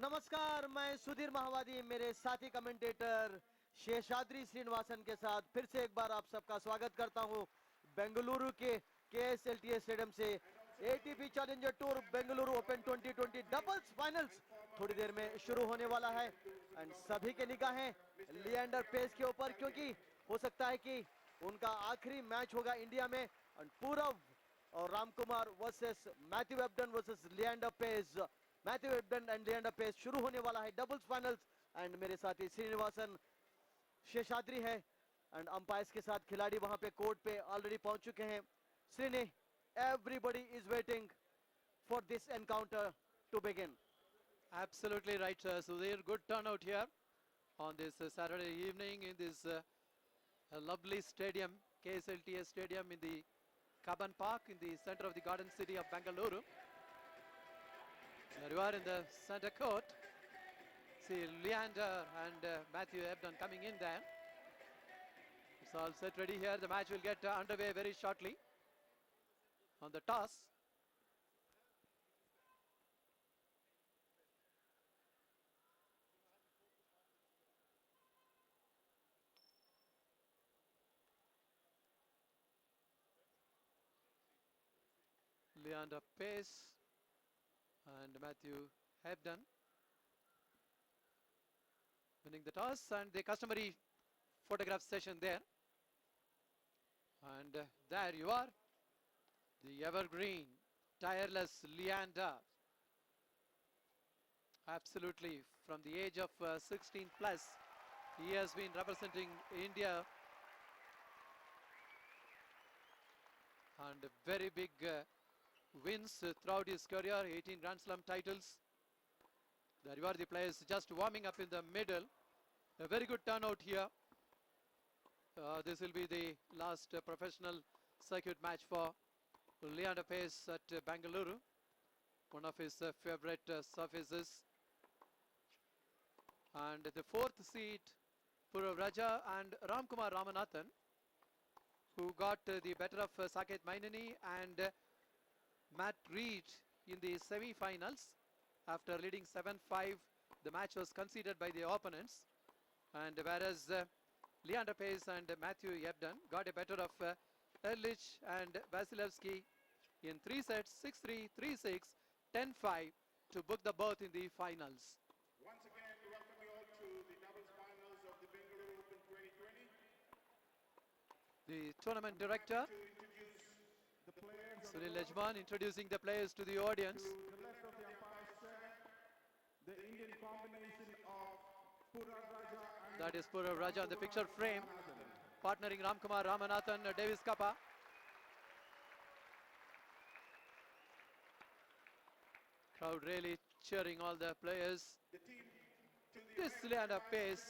नमस्कार, मैं सुधीर महावादी मेरे साथी कमेंटेटर शेषाद्री श्रीनिवासन के साथ फिर से एक बार आप सबका स्वागत करता हूं बेंगलुरु के KSLTA स्टेडियम से। ATP challenger tour Bengaluru open 2020 doubles finals थोड़ी देर में शुरू होने वाला है एंड सभी के निगाहें लिएंडर पेस के ऊपर, क्योंकि हो सकता है कि उनका आखिरी मैच होगा इंडिया में। एंड पूरव और Ramkumar versus Matthew Ebden versus Leander Paes. Matthew Ebden and Leander Paes शुरू होने वाला है डबल्स फाइनल्स। एंड मेरे साथी श्रीनिवासन शेषाद्री है एंड अंपायर्स के साथ खिलाड़ी वहां पे कोर्ट पे ऑलरेडी पहुंच चुके हैं। Srini, everybody is waiting for this encounter to begin. Absolutely right, Sudhir. Good turnout here on this Saturday evening in this lovely stadium, KSLTA Stadium in the Kaban Park in the center of the garden city of Bengaluru. There you are in the center court. See Leander and Mathew Abden coming in there. It's all set ready here. The match will get underway very shortly on the toss. Leander Paes and Mathew Abden winning the toss, and the customary photograph session there. And there you are, the evergreen, tireless Leander. Absolutely, from the age of 16 plus, he has been representing India, and very big wins throughout his career, 18 Grand Slam titles. There you are, the players just warming up in the middle. A very good turnout here. This will be the last professional circuit match for Leander Paes at Bengaluru, one of his favorite surfaces. And the fourth seed, Purav Raja and R.Ramanathan, who got the better of Saket Mainini and Matt Reed in the semi-finals. After leading 7-5, the match was conceded by the opponents. And whereas Leander Paes and Mathew Abden got a better of Erlich and Vasilevsky in 3 sets, 6-3, 3-6, 10-5 to book the berth in the finals. Once again, we welcome you all to the doubles finals of the Bengaluru Open 2020. The tournament director, Sunil Lejman, introducing the players to the audience. To the left of the umpire's chair, the Indian combination of Purav Raja and That is Purav Raja on the picture frame, partnering R.Ramanathan, Davis Kappa. Crowd really cheering all the players. the team to the This Leander Paes,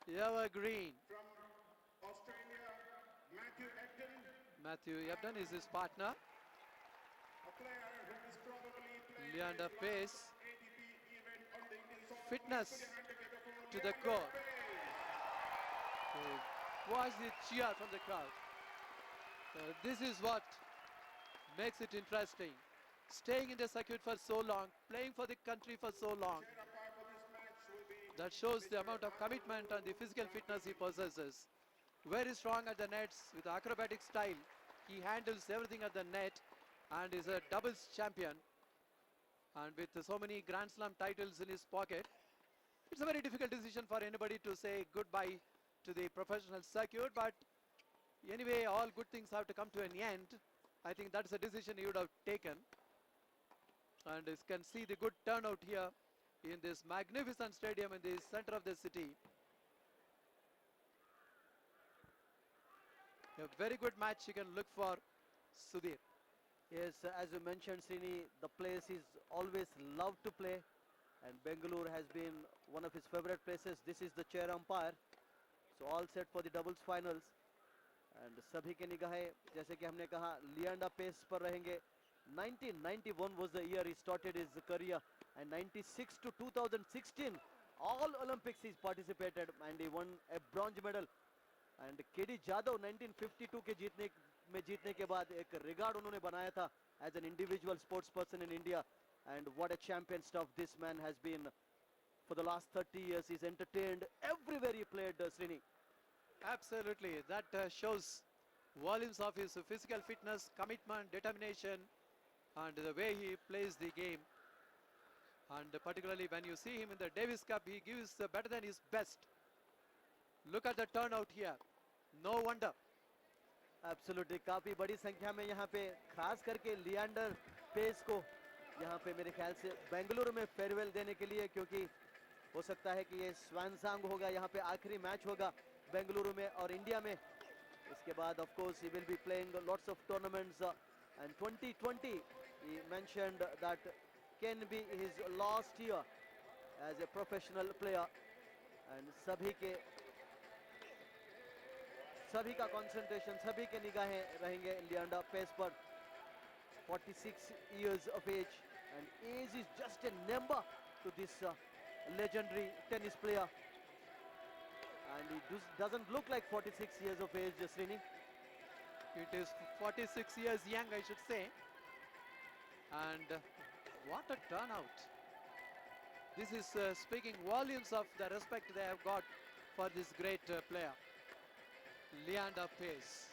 evergreen. from Australia, Mathew Abden, Mathew Abden is his partner. a player who is probably playing Leander his Paes, last ATP event on the Indian soil. fitness Put your hand together for to the Leander court. Paes. Watch the cheer from the crowd. This is what makes it interesting. Staying in the circuit for so long, playing for the country for so long. Chair umpire for this match will be That shows the amount of commitment and the physical fitness he possesses. Very strong at the nets with acrobatic style. He handles everything at the net and is a doubles champion. And with so many Grand Slam titles in his pocket, it's a very difficult decision for anybody to say goodbye to the professional circuit. But anyway, all good things have to come to an end. I think that's a decision he would have taken. And you can see the good turnout here in this magnificent stadium in the center of the city. A very good match you can look for, Sudhir. Yes, as you mentioned, Srini, the place is always loved to play and Bengaluru has been one of his favorite places. This is the chair umpire. So all set for the doubles finals. And सभी के निगाहें जैसे कि हमने कहा Leander pace पर रहेंगे. 1991 was the year he started his career, and 96 to 2016 all Olympics he's participated and he won a bronze medal. And KD Jadhav 1952 के जीतने के बाद एक रिकॉर्ड उन्होंने बनाया था as an individual sports person in India. And what a champion stuff this man has been for the last 30 years. He's entertained everywhere he played, Srini. Absolutely, that shows volumes of his physical fitness, commitment, determination, and the way he plays the game. And particularly when you see him in the Davis Cup, he gives better than his best. Look at the turnout here. No wonder. Absolutely काफी बड़ी संख्या में यहाँ पे खास करके Leander pace को यहाँ पे मेरे ख्याल से बेंगलुरु में फेयरवेल देने के लिए, क्योंकि हो सकता है कि ये स्वान सॉन्ग होगा, यहाँ पे आखिरी मैच होगा बेंगलुरु में और इंडिया में. इसके बाद of course he will be playing lots of tournaments and 2020 he mentioned that can be his last year as a professional player. and सभी का कंसंट्रेशन, सभी के निगाहें रहेंगे लियांडर पेस पर. 46 years of age, and age is just a number to this legendary tennis player. And he doesn't look like 46 years of age, Srini. It is 46 years young, I should say. And what a turnout. This is speaking volumes of the respect they have got for this great player, Leander Paes.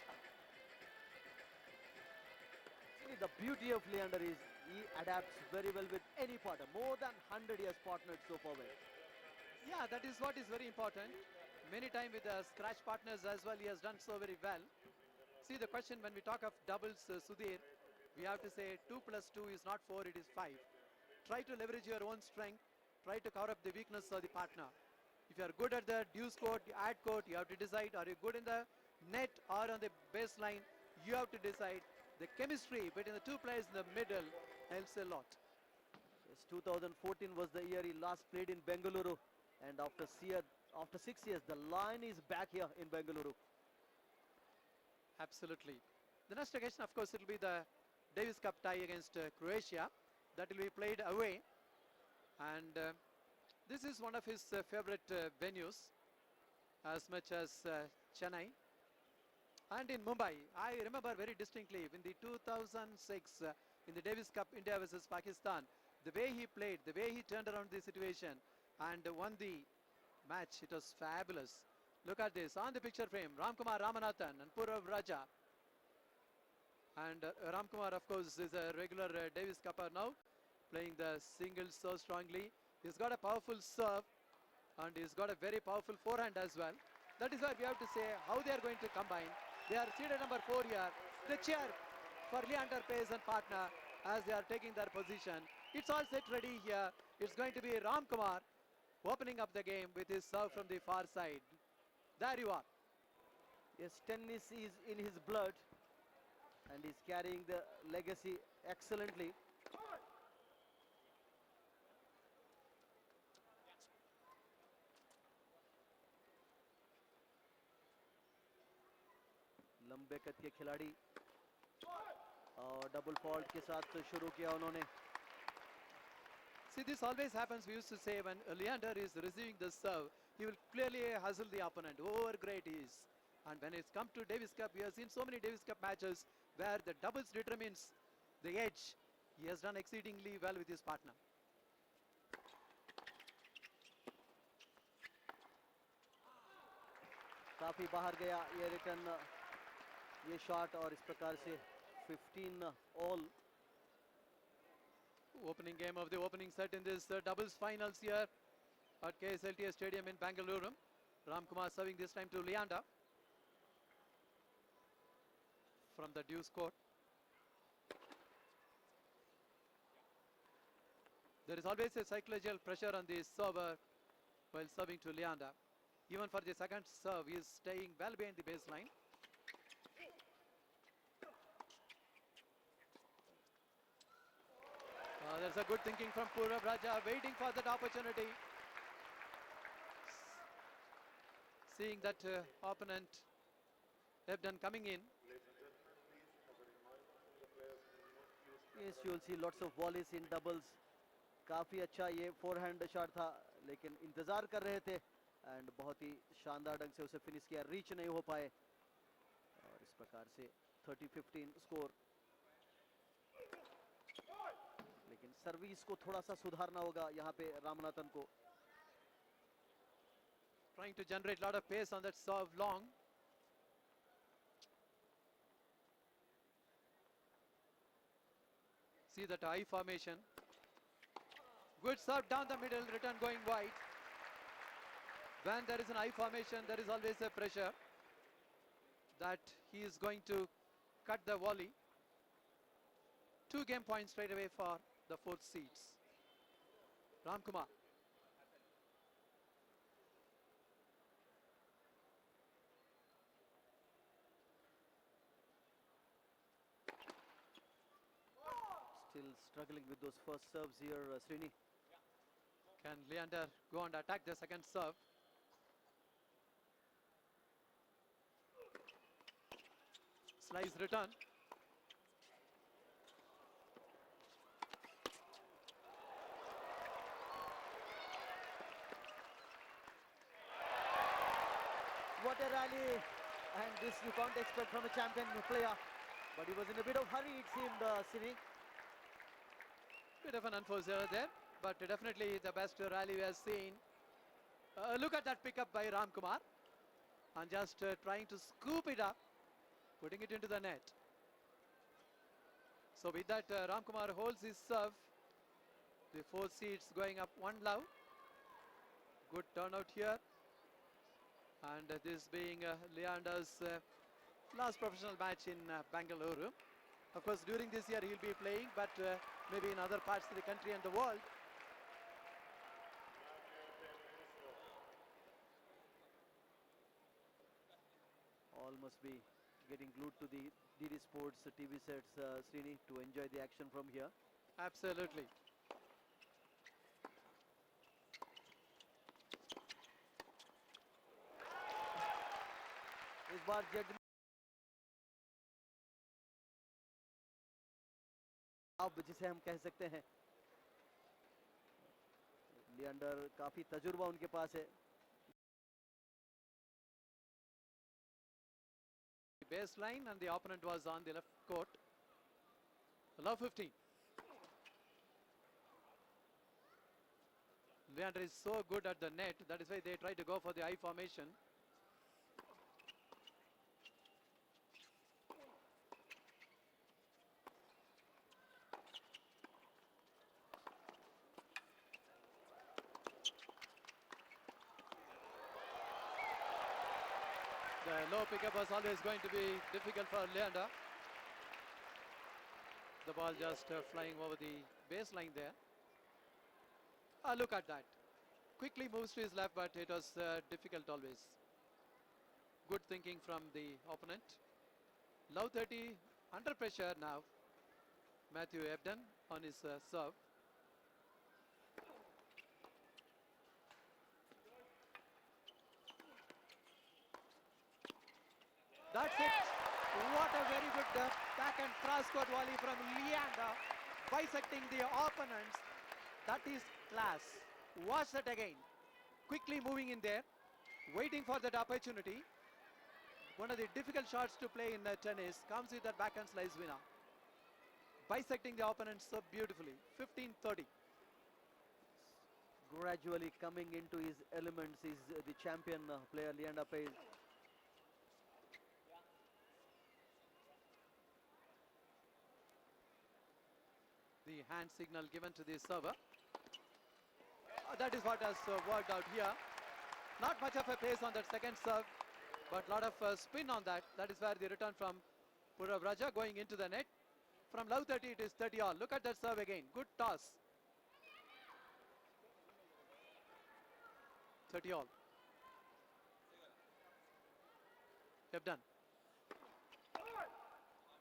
The beauty of Leander is he adapts very well with any partner. More than 100 years partnered so far with. Yeah, that is what is very important. Many times with the scratch partners as well, he has done so very well. See, the question when we talk of doubles, Sudhir, we have to say 2 plus 2 is not 4, it is 5. Try to leverage your own strength. Try to cover up the weakness of the partner. If you are good at the deuce court, ad court, you have to decide, are you good in the net or on the baseline? You have to decide. The chemistry between the two players in the middle helps a lot. Yes, 2014 was the year he last played in Bengaluru, and after 6 years, the line is back here in Bengaluru. Absolutely. The next occasion, of course, it will be the Davis Cup tie against Croatia. That will be played away. And this is one of his favorite venues, as much as Chennai. And in Mumbai, I remember very distinctly in the 2006 in the Davis Cup, India versus Pakistan, the way he played, the way he turned around the situation and won the match, it was fabulous. Look at this, on the picture frame, R.Ramanathan and Purav Raja. And Ramkumar, of course, is a regular Davis Cupper now, playing the singles so strongly. He's got a powerful serve and he's got a very powerful forehand as well. That is why we have to say how they are going to combine. They are seated number 4 here. The cheer for Leander Paes and partner as they are taking their position. It's all set ready here. It's going to be Ramkumar opening up the game with his serve from the far side. There you are. Yes, tennis is in his blood, and he's carrying the legacy excellently. लंबे कद के खिलाड़ी और double fault के साथ शुरू किया उन्होंने. See, this always happens. We used to say when Leander is receiving the serve, he will clearly hustle the opponent. Over great he is. And when it's come to Davis Cup, we have seen so many Davis Cup matches where the doubles determines the edge. He has done exceedingly well with his partner. काफी बाहर गया ये return, ये shot, और इस प्रकार से 15 all. Opening game of the opening set in this doubles finals here at KSLTA Stadium in Bengaluru. Ramkumar serving this time to Leander from the deuce court. There is always a psychological pressure on the server while serving to Leander. Even for the second serve, he is staying well behind the baseline. There's a good thinking from Purav Raja, waiting for that opportunity. Seeing that opponent M.Ebden coming in. Yes, you will see lots of volleys in doubles. काफी अच्छा ये forehand shot था, लेकिन इंतजार कर रहे थे and बहुत ही शानदार ढंग से उसे फिनिश किया. रीच नहीं हो पाए और इस प्रकार से 30-15 स्कोर. लेकिन सर्विस को थोड़ा सा सुधारना होगा यहाँ पे रामनाथन को. Trying to generate a lot of pace on that serve long. See that I formation. Good serve down the middle, return going wide. When there is an I formation, there is always a pressure that he is going to cut the volley. 2 game points straight away for the 4th seeds. Ramkumar. Still struggling with those first serves here, Srini. Can Leander go and attack the second serve? Slice return. What a rally, and this you can't expect from a champion player, but he was in a bit of hurry, it seemed, Srini. Bit of an unforced error there, but definitely the best rally we have seen. Look at that pickup by Ramkumar, and just trying to scoop it up, putting it into the net. So with that, Ramkumar holds his serve. The 4 seeds going up 1 love. Good turnout here. And this being Leander's last professional match in Bengaluru. Of course, during this year he'll be playing, but maybe in other parts of the country and the world. All must be getting glued to the DD Sports TV sets, Srini, to enjoy the action from here. Absolutely. इस बार जज अब जिसे हम कह सकते हैं, लिएंडर काफी तजुर्बा उनके पास है. Baseline, and the opponent was on the left court. Love 15. Leander is so good at the net, that is why they try to go for the I formation. The low pickup was always going to be difficult for Leander. The ball just flying over the baseline there. Look at that. Quickly moves to his left, but it was difficult always. Good thinking from the opponent. Love 30 under pressure now. Mathew Abden on his serve. That's it. What a very good back and cross-court volley from Leander, bisecting the opponents. That is class. Watch that again. Quickly moving in there, waiting for that opportunity. One of the difficult shots to play in tennis comes with that backhand slice winner. Bisecting the opponents so beautifully. 15-30. Gradually coming into his elements is the champion player Leander Paes. The hand signal given to the server. That is what has worked out here. Not much of a pace on that second serve, but a lot of spin on that. That is where the return from Purav Raja going into the net. From Love 30 it is 30 all. Look at that serve again. Good toss. 30 all. Abden.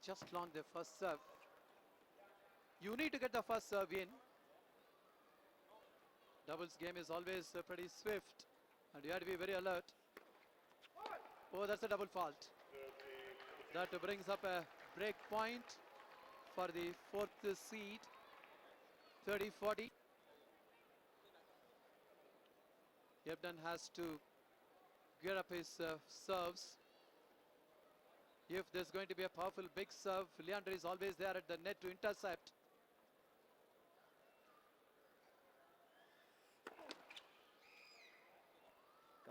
Just long the first serve. You need to get the first serve in. Doubles game is always pretty swift, and you have to be very alert. Oh, that's a double fault. That brings up a break point for the 4th seed. 30-40. Abden has to get up his serves. If there's going to be a powerful big serve, Leander is always there at the net to intercept.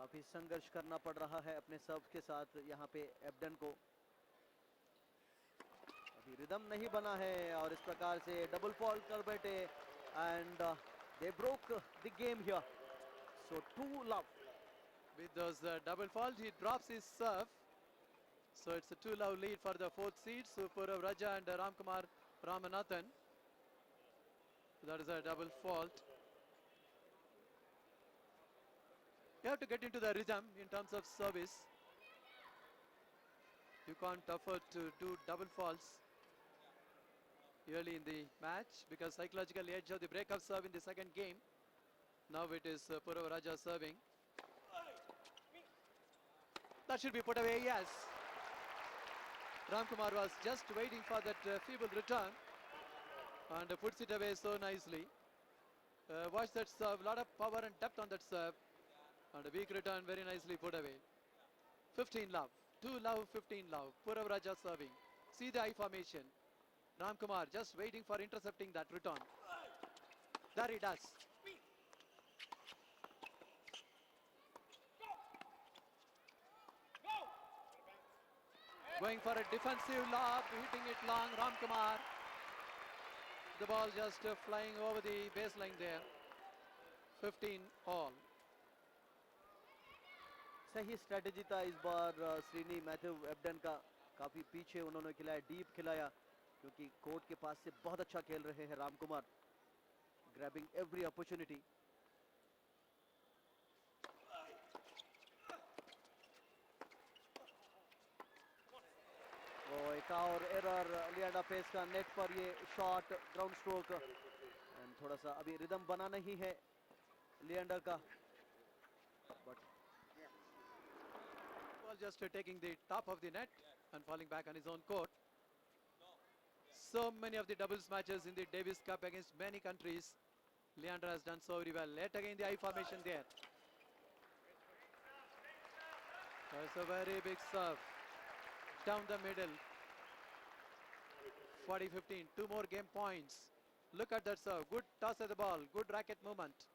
काफी संघर्ष करना पड़ रहा है अपने सर्व के साथ यहाँ पे एब्डन को। अभी रिदम नहीं बना है और इस प्रकार से डबल फॉल्ट कर बैठे and they broke the game here. So 2 love. With those double fault, he drops his serve. So it's a 2-love lead for the 4th seed, Purav Raja and R.Ramanathan. That is a double fault. You have to get into the rhythm in terms of service. You can't afford to do double faults early in the match because psychological edge of the breakup serve in the second game. Now it is Purav Raja serving. That should be put away, yes. Ramkumar was just waiting for that feeble return and puts it away so nicely. Watch that serve, lot of power and depth on that serve. And a weak return, very nicely put away. 15 love, 2 love, 15 love. Purav Raja serving. See the eye formation. Ramkumar just waiting for intercepting that return. There he does. Going for a defensive lob, hitting it long, Ramkumar. The ball just flying over the baseline there. 15 all. सही strategy था इस बार Srini Matthew एब्डन का। काफी पीछे उन्होंने खिलाया, deep खिलाया क्योंकि कोर्ट के पास से बहुत अच्छा खेल रहे हैं रामकुमार। Grabbing every opportunity. एक और एरर लियांडर पेस का नेट पर, ये शॉट ग्राउंड स्ट्रोक एंड थोड़ा सा अभी रिदम बना नहीं है लियांडर का। But Ball just taking the top of the net and falling back on his own court. So many of the doubles matches in the Davis Cup against many countries. Leander has done so very well. Yet again the eye formation there. That's a very big serve. Down the middle. 40-15. 2 more game points. Look at that serve. Good toss of the ball. Good racket movement.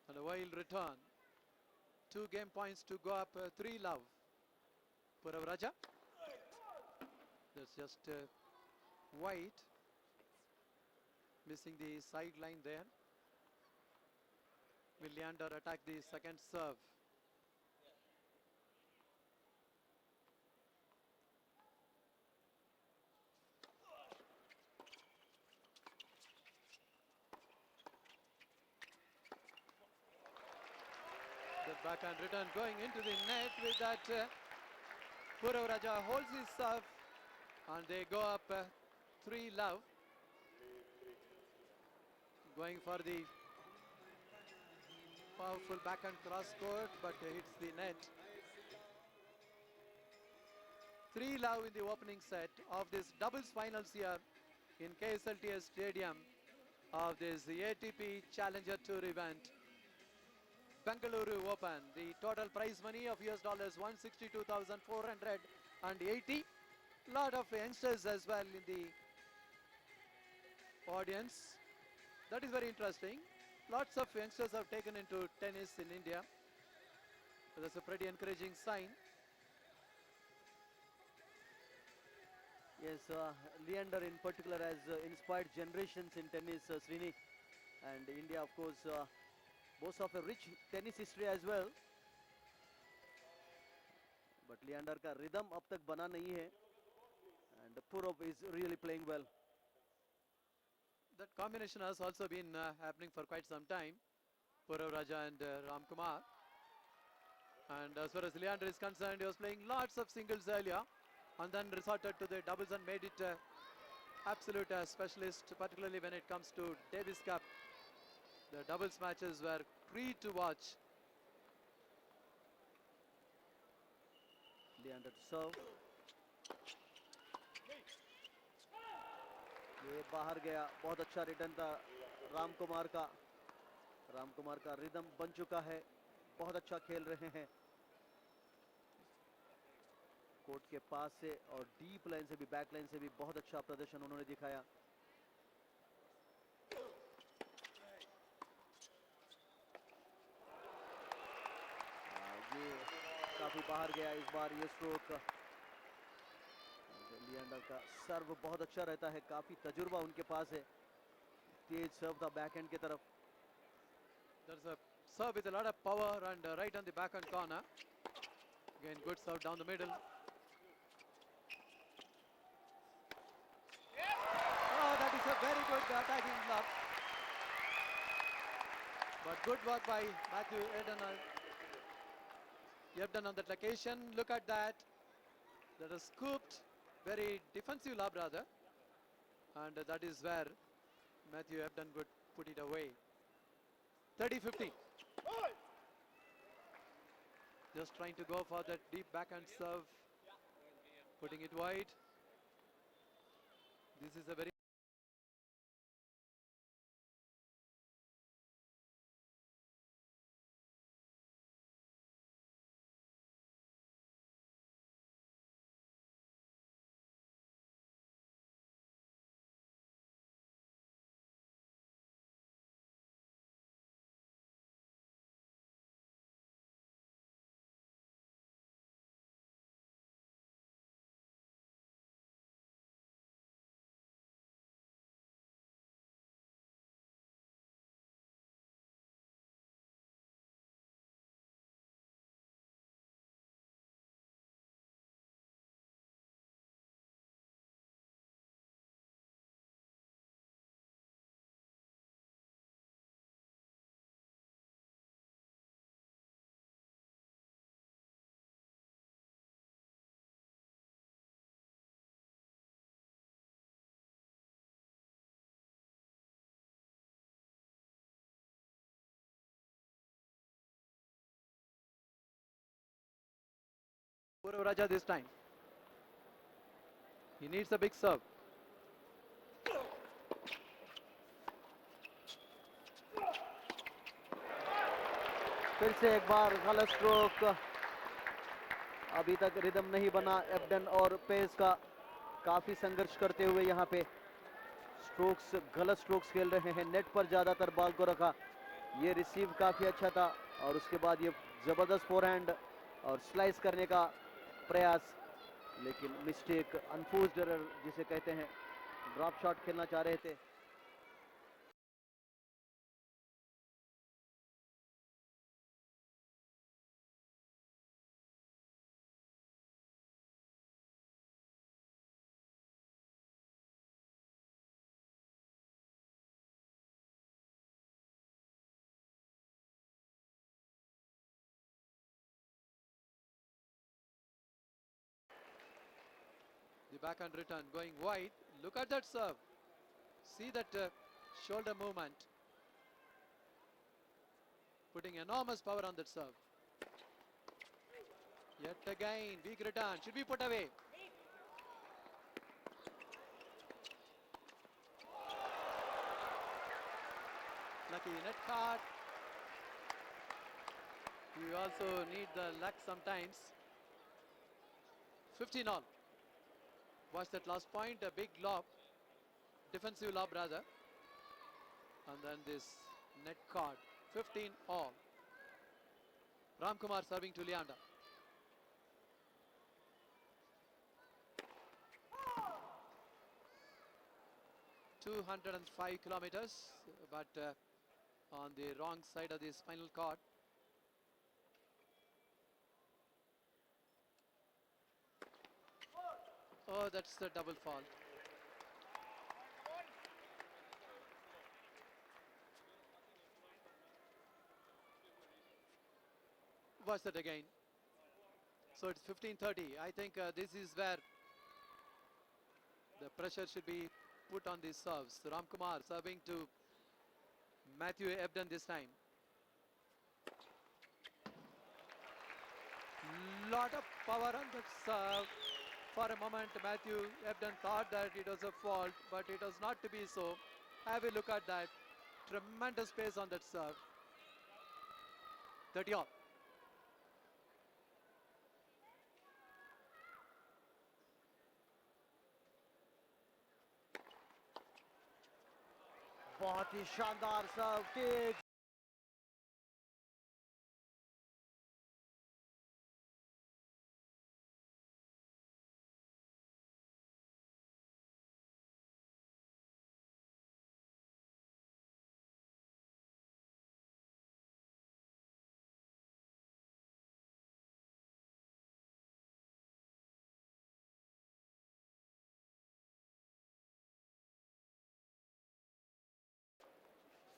And a wild return. 2 game points to go up. 3 love. Purav Raja. That's just wide. Missing the sideline there. Will Leander attack the second serve? The backhand return going into the net with that. Purav Raja holds his serve and they go up 3 love. Going for the powerful backhand cross court, but hits the net. 3 love in the opening set of this doubles finals here in KSLTS Stadium of this ATP Challenger Tour event. Bengaluru Open. The total prize money of US dollars 162,480. Lot of youngsters as well in the audience. That is very interesting. Lots of youngsters have taken into tennis in India. So that's a pretty encouraging sign. Yes, Leander in particular has inspired generations in tennis, Srini. And India, of course, boasts of a rich tennis history as well. But Leander का rhythm अब तक बना नहीं है. And Purav is really playing well. That combination has also been happening for quite some time. Purav Raja and Ramkumar. And as far as Leander is concerned, he was playing lots of singles earlier and then resorted to the doubles and made it absolute specialist, particularly when it comes to Davis Cup. The doubles matches were free to watch. Leander to serve. ये बाहर गया, बहुत अच्छा return था रामकुमार का। रामकुमार का rhythm बन चुका है, बहुत अच्छा खेल रहे हैं। कोर्ट के पास से और डीप लाइन से भी, बैक लाइन से भी बहुत अच्छा प्रदर्शन उन्होंने दिखाया। काफी बाहर गया इस बार ये स्ट्रोक। लिएंडर का सर्व बहुत अच्छा रहता है, काफी तजुर्बा उनके पास है, तेज सर्व था बैकहैंड की तरफ। There's a serve with a lot of power and right on the backhand corner. Again, good serve down the middle. Oh, that is a very good attacking lob. But good work by Mathew Abden on that location. Look at that. That is scooped. Very defensive lob rather. And that is where Mathew Abden would put it away. 30-15. Just trying to go for that deep backhand serve. Putting it wide. This is a very Raja this time. He needs a big serve. फिर से एक बार गलत stroke, अभी तक rhythm नहीं बना एब्डन और pace का, काफी संघर्ष करते हुए यहाँ पे स्ट्रोक्स, गलत स्ट्रोक्स खेल रहे हैं। नेट पर ज्यादातर बॉल को रखा, ये रिसीव काफी अच्छा था और उसके बाद ये जबरदस्त फोरहैंड और स्लाइस करने का प्रयास, लेकिन मिस्टेक, अनफोर्स्ड एरर जिसे कहते हैं, ड्रॉप शॉट खेलना चाह रहे थे। The backhand return going wide. Look at that serve. See that shoulder movement. Putting enormous power on that serve. Yet again, weak return. Should be put away. Lucky net card. You also need the luck sometimes. 15 all. Watch that last point, a big lob, defensive lob rather, and then this net card. 15 all. Ramkumar serving to Leander. ...205 kilometers, but on the wrong side of this final card. Oh, that's the double fault. Watch that again. So it's 15-30. I think this is where the pressure should be put on these serves. Ramkumar serving to Mathew Abden this time. Lot of power on that serve. For a moment, Mathew Abden thought that it was a fault, but it was not to be so. Have a look at that. Tremendous pace on that serve. 30 all. बहुत ही शानदार सर्व, तेज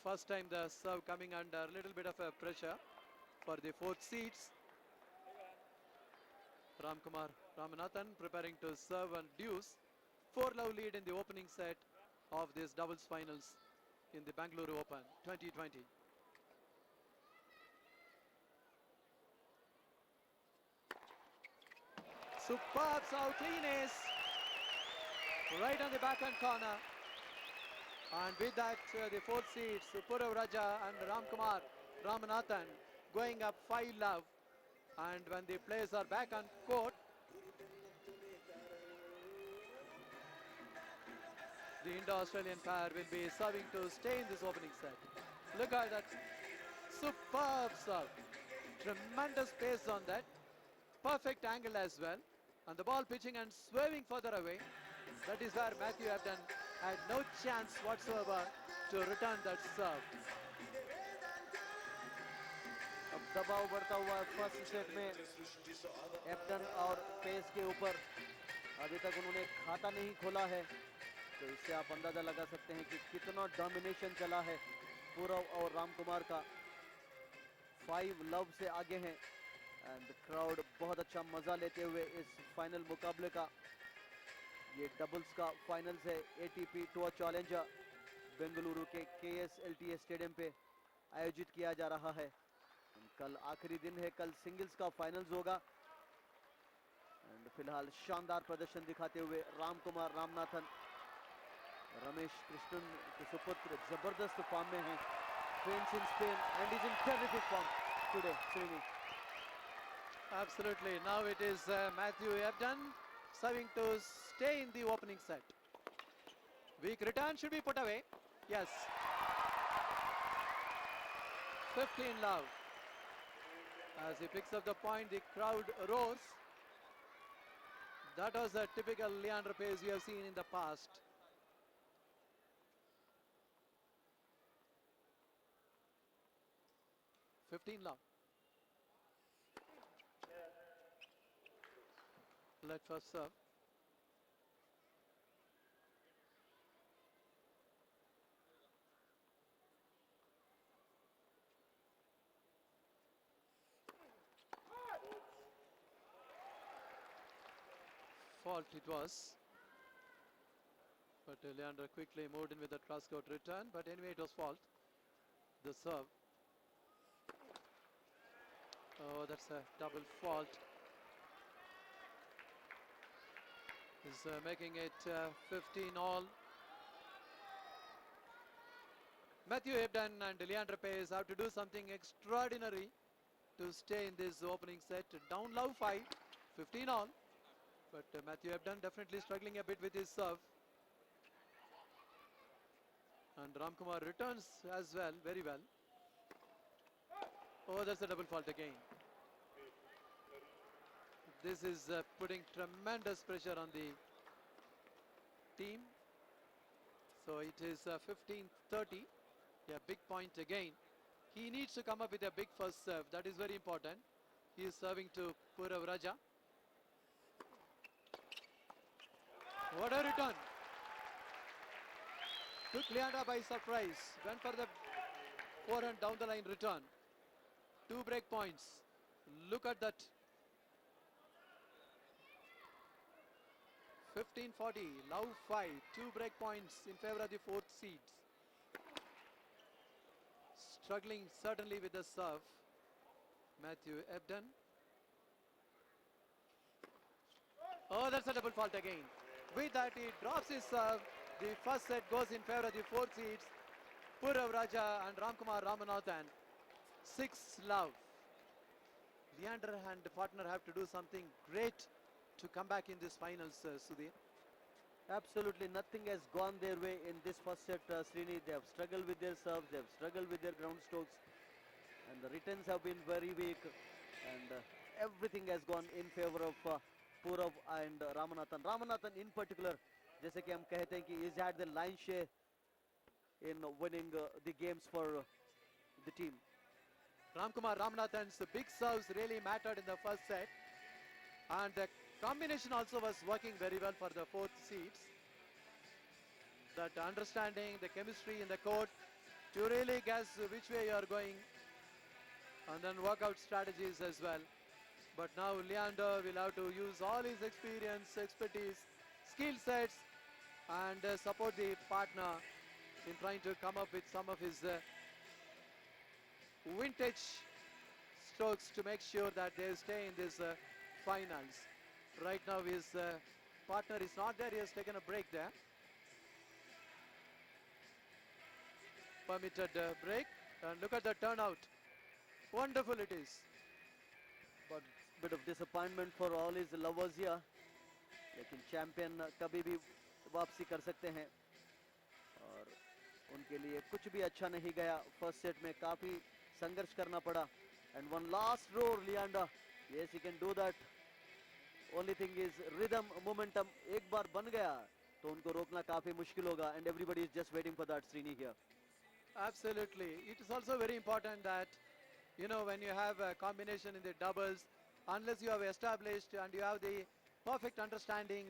First time the serve coming under a little bit of a pressure for the fourth seeds. R.Ramanathan preparing to serve and deuce. 4-love lead in the opening set of this doubles finals in the Bengaluru Open 2020. Superb serve, clean ace, right on the backhand corner. And with that, the fourth seeds, Purav Raja and Ramanathan going up 5-love. And when the players are back on court, the Indo-Australian pair will be serving to stay in this opening set. Look at that superb serve. Tremendous pace on that. Perfect angle as well. And the ball pitching and swerving further away. That is where Mathew Abden had no chance whatsoever to return that serve. अब दबाव बढ़ता हुआ first set में एब्डन और pace के ऊपर अभी तक उन्होंने खाता नहीं खोला है, तो इससे आप अंदाजा लगा सकते हैं कि कितना डोमिनेशन चला है पूरव और रामकुमार का। 5-love से आगे हैं एंड क्राउड बहुत अच्छा मजा लेते हुए इस फाइनल मुकाबले का। ये डबल्स का फाइनल्स है एटीपी टूर चैलेंजर बेंगलुरु के KSLTA स्टेडियम पे आयोजित किया जा रहा है। कल आखिरी दिन है, कल सिंगल्स का फाइनल्स होगा एंड फिलहाल शानदार प्रदर्शन दिखाते हुए रामनाथन, रमेश कृष्णन के सुपुत्र जबरदस्त फॉर्म में हैं। Trains in Spain and is in terrific form today. Srini. Absolutely. Now it is Mathew Abden serving to stay in the opening set. Weak return should be put away. Yes. 15-love. As he picks up the point, the crowd roars. That was a typical Leander Paes we have seen in the past. $15-love. Let first serve. Fault it was, but Leander quickly moved in with the cross-court return, but anyway it was fault. The serve. Oh, that's a double fault. Is making it 15-all. Mathew Abden and Leander Paes have to do something extraordinary to stay in this opening set. Down low 5, 15-all. But Mathew Abden definitely struggling a bit with his serve. And Ramkumar returns as well, very well. Oh, that's a double fault again. This is putting tremendous pressure on the team. So it is 15-30. Yeah, big point again. He needs to come up with a big first serve. That is very important. He is serving to Purav Raja. What a return. Took Leander by surprise. Went for the forehand down the line return. 2 break points. Look at that. 15-40. Love 5. 2 break points in favor of the fourth seeds. Struggling certainly with the serve. Mathew Abden. Oh, that's a double fault again. With that, he drops his serve. The first set goes in favor of the fourth seeds, Purav Raja and R.Ramanathan. 6-love. Leander and partner have to do something great to come back in this finals, Sudhir. Absolutely nothing has gone their way in this first set, Srini. They have struggled with their serves, they have struggled with their ground strokes, and the returns have been very weak, and everything has gone in favor of Purav and Ramanathan. Ramanathan in particular, जैसे कि हम कहते हैं कि he's had the lion's share in winning the games for the team. Ramanathan's big serves really mattered in the first set, and the combination also was working very well for the fourth seeds. That understanding, the chemistry in the court, to really guess which way you are going and then work out strategies as well. But now Leander will have to use all his experience, expertise, skill sets and support the partner in trying to come up with some of his vintage strokes to make sure that they stay in this finals. Right now his partner is not there, he has taken a break there. Permitted break, and look at the turnout. Wonderful it is. But bit of disappointment for all his lovers here. लेकिन champion कभी भी वापसी कर सकते हैं और उनके लिए कुछ भी अच्छा नहीं गया. फर्स्ट सेट में काफी संघर्ष करना पड़ा. And one last roar, Leander. Yes, he can do that. Only thing is rhythm, momentum. एक बार बन गया तो उनको रोकना काफी मुश्किल होगा. And everybody is just waiting for that, Srini here. Absolutely. It is also very important that, you know, when you have a combination in the doubles, unless you have established and you have the perfect understanding,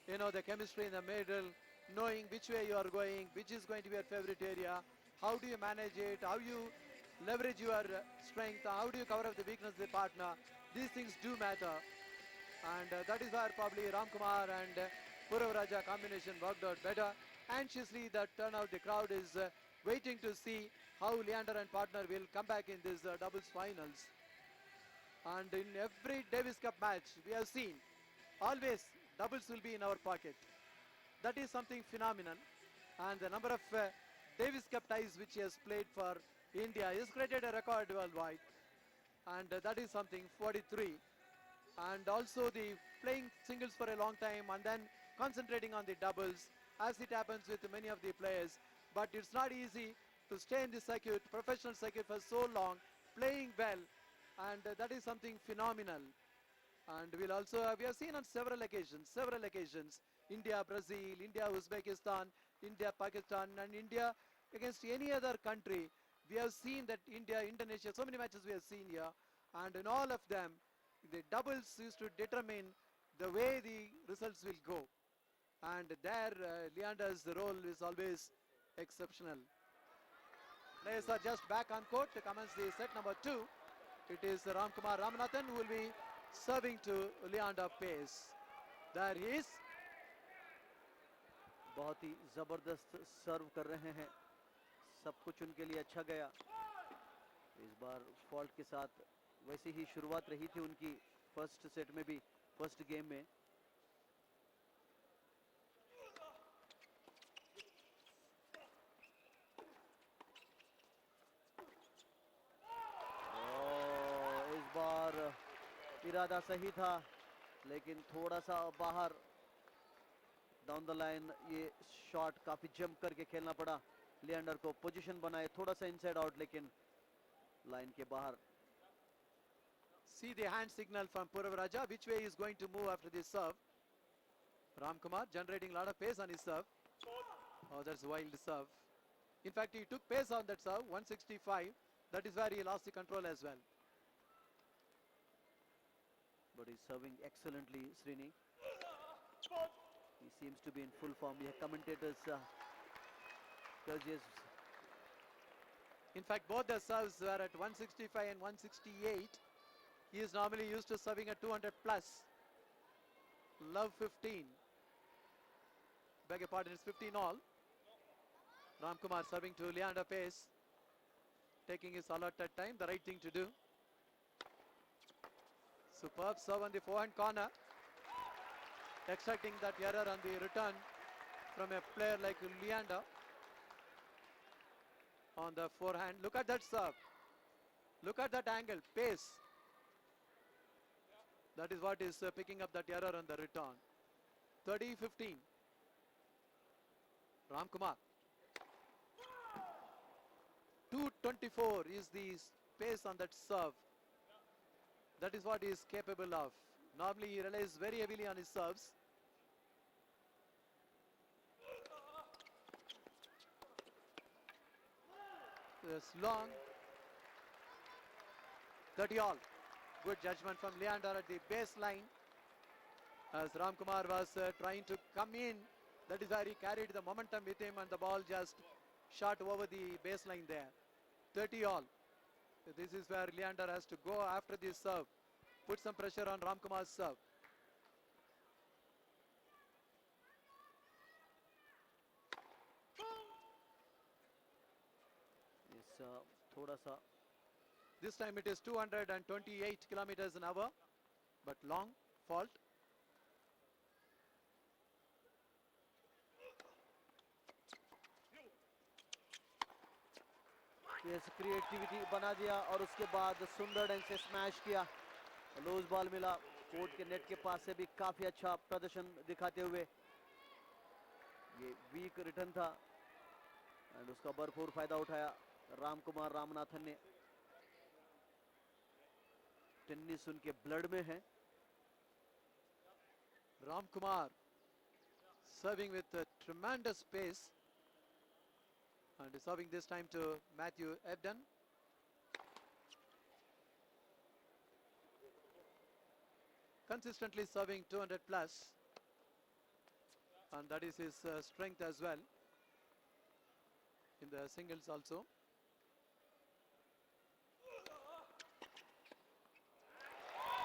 you know, the chemistry in the middle, knowing which way you are going, which is going to be your favorite area, how do you manage it, how you leverage your strength, how do you cover up the weakness of the partner, these things do matter. And that is where probably Ramkumar and Purav Raja combination worked out better. Anxiously the turnout, the crowd is waiting to see how Leander and partner will come back in this doubles finals. And in every Davis Cup match we have seen, always doubles will be in our pocket. That is something phenomenal. And the number of Davis Cup ties which he has played for India has created a record worldwide. And that is something, 43. And also the playing singles for a long time and then concentrating on the doubles, as it happens with many of the players. But it's not easy to stay in the circuit, professional circuit for so long, playing well, and that is something phenomenal. And we have seen on several occasions, India, Brazil, India, Uzbekistan, India, Pakistan, and India against any other country. We have seen that India, Indonesia, so many matches we have seen here, and in all of them, the doubles used to determine the way the results will go. And there, Leander's role is always exceptional. Players are just back on court to commence the set number 2. It is R.Ramanathan who will be serving to Leander Paes. There he is. बहुत ही जबरदस्त सर्व कर रहे हैं. सब कुछ उनके लिए अच्छा गया. इस बार फॉल्ट के साथ वैसी ही शुरुआत रही थी उनकी फर्स्ट सेट में भी, फर्स्ट गेम में. इस बार इरादा सही था लेकिन थोड़ा सा बाहर डाउन द लाइन ये शॉट काफी जंप करके खेलना पड़ा. लिएंडर को पोजीशन बनाए थोड़ा सा इनसाइड आउट लेकिन लाइन के बाहर. See the hand signal from Purav Raja, which way he is going to move after this serve. Ramkumar generating a lot of pace on his serve. Oh, that's a wild serve. In fact, he took pace on that serve, 165. That is where he lost the control as well. But he's serving excellently, Srini. He seems to be in full form. Yeah, commentators judges. In fact, both the serves were at 165 and 168. He is normally used to serving at 200 plus. Love 15. Beg your pardon, it's 15 all. Ramkumar serving to Leander Paes. Taking his allotted time, the right thing to do. Superb serve on the forehand corner. Extracting that error on the return from a player like Leander. On the forehand, look at that serve. Look at that angle, Paes. That is what is picking up that error on the return. 30-15. Ramkumar. 224 is the pace on that serve. That is what he is capable of. Normally he relies very heavily on his serves. Yes, long. 30 all. Good judgment from Leander at the baseline. As Ramkumar was trying to come in, that is where he carried the momentum with him and the ball just shot over the baseline there. 30 all. This is where Leander has to go after this serve. Put some pressure on Ramkumar's serve. Yes, थोड़ा सा This time it is 228 kilometers an hour, but long fault. ये creativity बना दिया और उसके बाद सुंदर ढंग से स्मैश किया. लूज बॉल मिला. कोर्ट के नेट के पास से भी काफी अच्छा प्रदर्शन दिखाते हुए. ये वीक रिटर्न था एंड उसका भरपूर फायदा उठाया रामकुमार रामनाथन ने. टेनिस उनके ब्लड में है. Ramkumar serving with a tremendous pace. And serving this time to Mathew Abden. Consistently serving 200 plus. And that is his strength as well. In the singles also.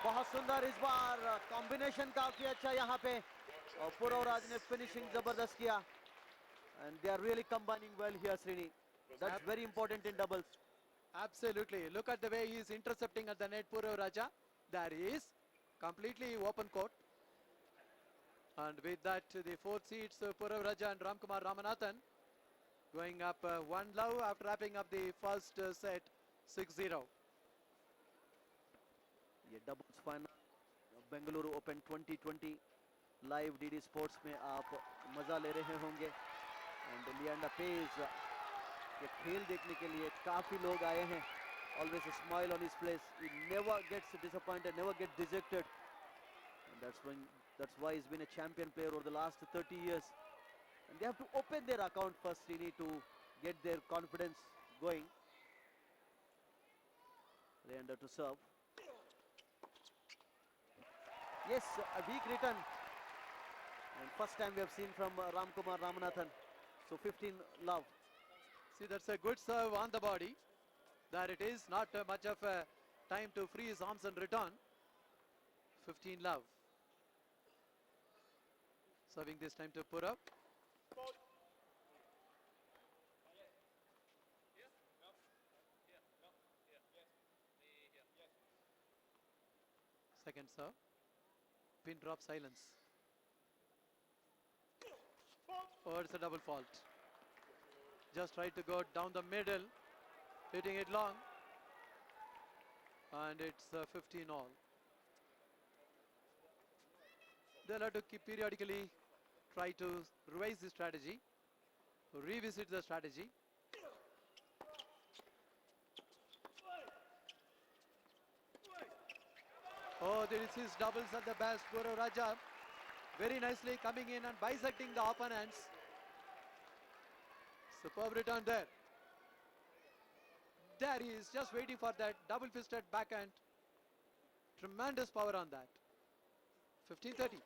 बहुत सुंदर इस बार कॉम्बिनेशन काफी अच्छा यहाँ पे और पुरवराज ने फिनिशिंग जबरदस्त किया. And they are really combining well here, Srini. That's very important in doubles. Absolutely. Look at the way he is intercepting at the net, Purav Raja. There he is. Completely open court. And with that, the fourth seeds, Purav Raja and Ramkumar Ramanathan, going up 1-love after wrapping up the first set 6-0. ये doubles final Bengaluru open 2020 live DD sports में आप मजा ले रहे होंगे. And Leander pace के खेल देखने के लिए काफी लोग आए हैं. Always a smile on his face. He never gets disappointed, never gets dejected. And that's why he's been a champion player over the last 30 years. And they have to open their account first, Srini, to get their confidence going. Leander to serve. Yes, a weak return. And first time we have seen from Ramkumar Ramanathan. So 15-love. See, that's a good serve on the body. There it is, not much of a time to free his arms and return. 15-love. Serving this time to Purav. Second serve. Pin drop silence. Oh, it's a double fault. Just tried to go down the middle, hitting it long. And it's 15 all. They'll have to keep periodically try to revise the strategy, revisit the strategy. Oh, this is doubles at the best. Purav Raja very nicely coming in and bisecting the opponents. Superb return there. There he is, just waiting for that double-fisted backhand. Tremendous power on that. 15-30.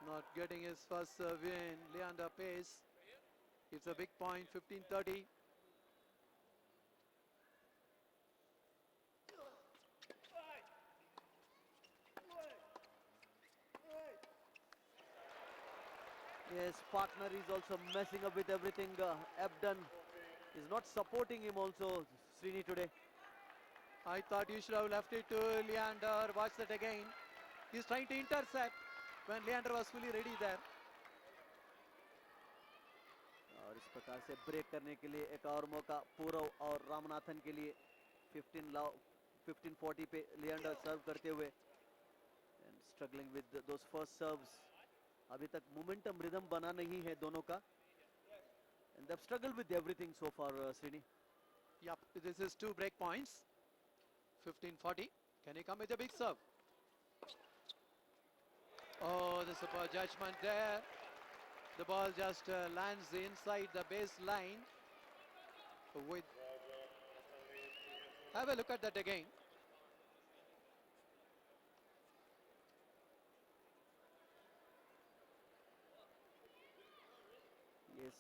Not getting his first win. Leander Paes. It's a big point. 15-30. His partner is also messing up with everything. Ebden is not supporting him also, Srini, today. I thought you should have left it to Leander. Watch that again. He's trying to intercept when Leander was fully ready there. और इस प्रकार से break करने के लिए एक और मौका पूरव और रामनाथन के लिए. 15-40 पे लिएंडर सर्व करते हुए and struggling with those first serves. अभी तक मोमेंटम रिदम बना नहीं है दोनों का. And they've struggled with everything so far, Srini. Yep, this is 2 break points. 15-40. Can he come with a big serve? Oh, the super judgment there. The ball just lands inside the baseline. Have a look at that again. इस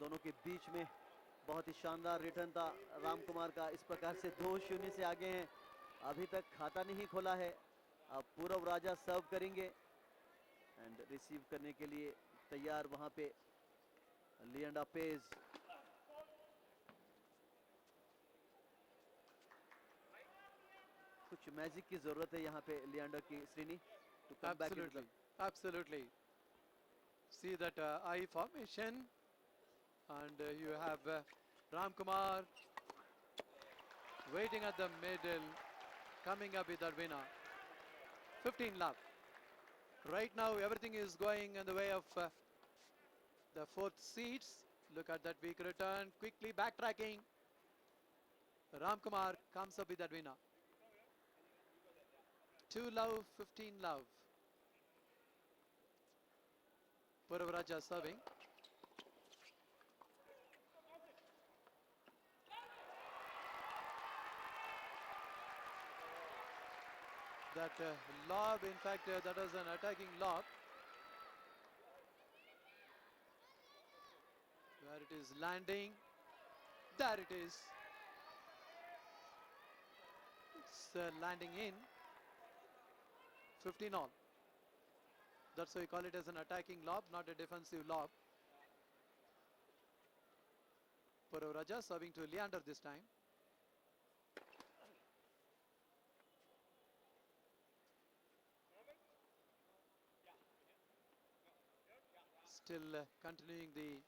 दोनों के बीच में बहुत ही शानदार return था राम कुमार का। इस प्रकार से 2-0 से आगे हैं। अभी तक खाता नहीं खोला है। अब पूरव राजा सर्व करेंगे एंड रिसीव करने के लिए तैयार वहां पे लिएंडर पेस। कुछ मैजिक की जरूरत है यहाँ पे लिएंडर की, Srini, to come back into the Absolutely. See that eye formation, and you have Ram Kumar waiting at the middle, coming up with that winner. 15 love. Right now, everything is going in the way of the fourth seeds. Look at that weak return, quickly backtracking. Ram Kumar comes up with that winner. 2 love, 15 love. Puravaraja serving. That lob, in fact, that was an attacking lob. Where it is landing. There it is. It's landing in. 15 all. That's why we call it as an attacking lob, not a defensive lob. Puravaraja serving to Leander this time. Still continuing the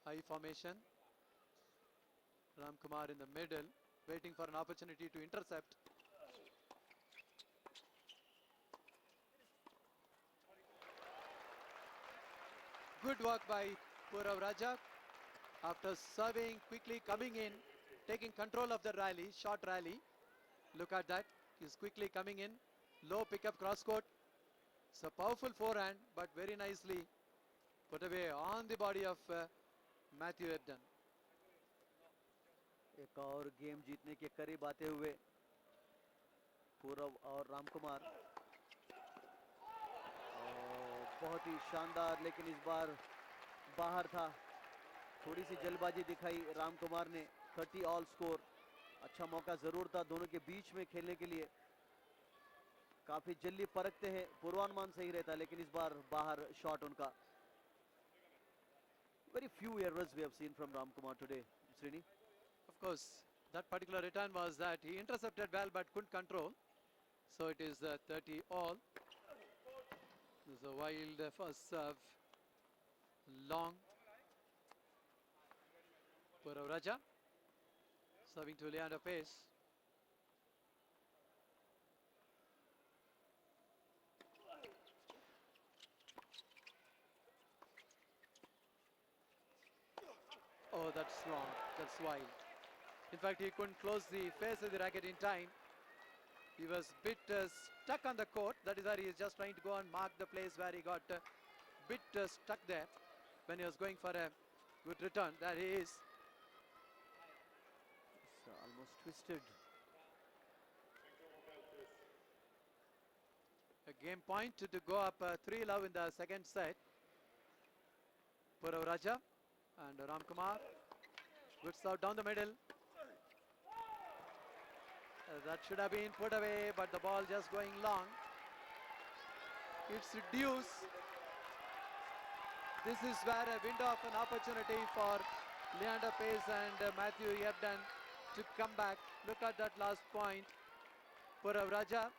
high formation. Ram Kumar in the middle, waiting for an opportunity to intercept. Good work by Puravaraja. After serving, quickly coming in, taking control of the rally, short rally. Look at that. He's quickly coming in. Low pickup cross court. It's a powerful forehand, but very nicely put away on the body of Mathew Abden. एक और game जीतने के करीब आते हुए पूरव और राम कुमार। बहुत ही शानदार, लेकिन इस बार बाहर था। थोड़ी सी जल्दबाजी दिखाई राम कुमार ने। 30 ऑल स्कोर, अच्छा मौका जरूर था दोनों के बीच में खेलने के लिए। काफी जल्दी परखते हैं, पूर्वानुमान सही रहता है, लेकिन इस बार बाहर शॉट उनका। Very few errors we have seen from Ram Kumar today, Srini. Of course, that particular return was that he intercepted well but couldn't control. So it is 30 all. There's a wild first serve. Long. Puravaraja serving to Leander Paes. Oh, that's wrong. That's wild. In fact, he couldn't close the face of the racket in time. He was bit stuck on the court. That is why he is just trying to go and mark the place where he got bit stuck there when he was going for a good return. There he is. It's almost twisted. A game point to go up 3 love in the second set. Puravaraja and Ram Kumar. Good serve down the middle. That should have been put away, but the ball just going long. It's deuce. This is where a window of an opportunity for Leander Paes and Mathew Abden to come back. Look at that last point. Puravaraja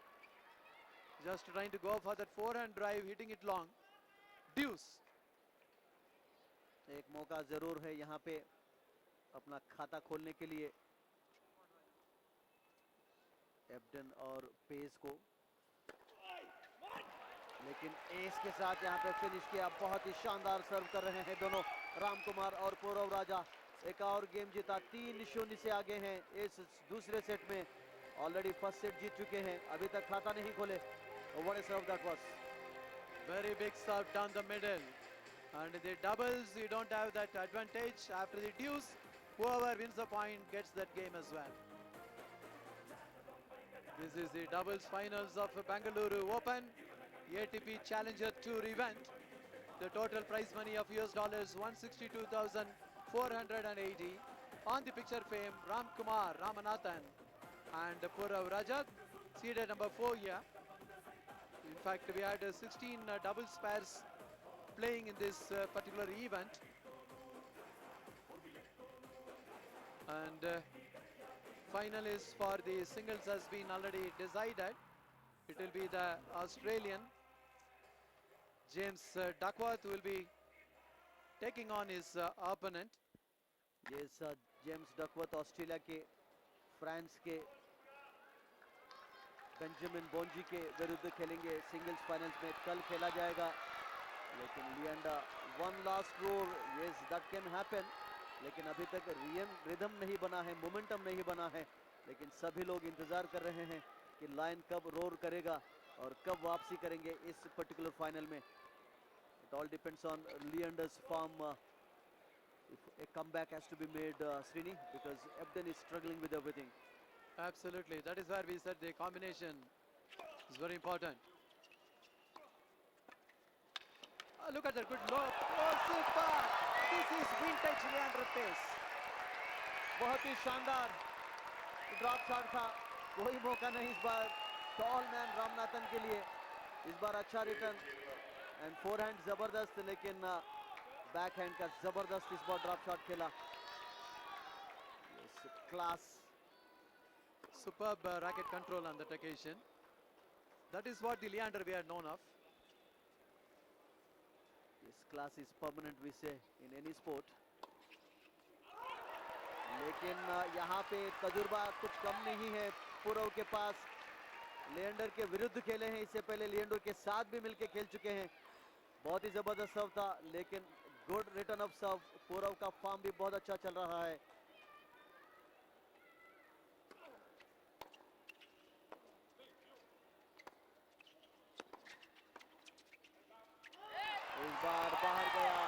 just trying to go for that forehand drive, hitting it long. Deuce. एक मौका जरूर है यहाँ पे अपना खाता खोलने के लिए एब्डन और पेस को, लेकिन एस के साथ यहाँ पे फिनिश किया। बहुत ही शानदार सर्व कर रहे हैं दोनों राम कुमार और पुरवराजा। एक और गेम जीता, 3-0 से आगे हैं इस दूसरे सेट में। ऑलरेडी फर्स्ट सेट जीत चुके हैं, अभी तक खाता नहीं खोले। What a serve that was. Very big serve down the middle. And the doubles, you don't have that advantage. After the deuce, whoever wins the point gets that game as well. This is the doubles finals of Bengaluru Open, ATP Challenger Tour event. The total prize money of US dollars 162,480. On the picture frame, R.Ramanathan and Purav Rajat, seeded number 4 here. In fact, we had 16 doubles pairs playing in this particular event. And finalists for the singles has been already decided. It will be the Australian James Duckworth who will be taking on his opponent. Yes, James Duckworth Australia के, France के Benjamin बोंजी के विरुद्ध खेलेंगे singles finals में. कल खेला जाएगा, लेकिन Leander one last roar. Yes, that can happen, लेकिन अभी तक रिदम नहीं बना है, मोमेंटम नहीं बना है. लेकिन सभी लोग इंतजार कर रहे हैं कि लाइन कब रोर करेगा और कब वापसी करेंगे इस पर्टिकुलर फाइनल में. It all depends on Leander's form. If a comeback has to be made, Srini, because Ebden is struggling with everything. Absolutely, that is where we said the combination is very important. Look at that good lob. Oh, super! This is vintage Leander Paes. बहुत ही शानदार drop shot था. कोई मौका नहीं इस बार tall man Ramanathan के लिए. इस बार अच्छा रिटर्न एंड फोरहैंड जबरदस्त, लेकिन बैकहैंड का जबरदस्त इस बार ड्रॉप शॉट खेला. Class. Superb racket control on that occasion. That is what the Leander we are known of. This class is permanent, we say, in any sport. लेकिन यहाँ पे तजुर्बा कुछ कम नहीं है पुरव के पास. लिएंडर के विरुद्ध खेले हैं, इससे पहले लिएंडर के साथ भी मिलके खेल चुके हैं. बहुत ही जबरदस्त सर्व था, लेकिन गुड रिटर्न ऑफ सर्व. पुरव का फॉर्म भी बहुत अच्छा चल रहा है. इस बार बाहर गया.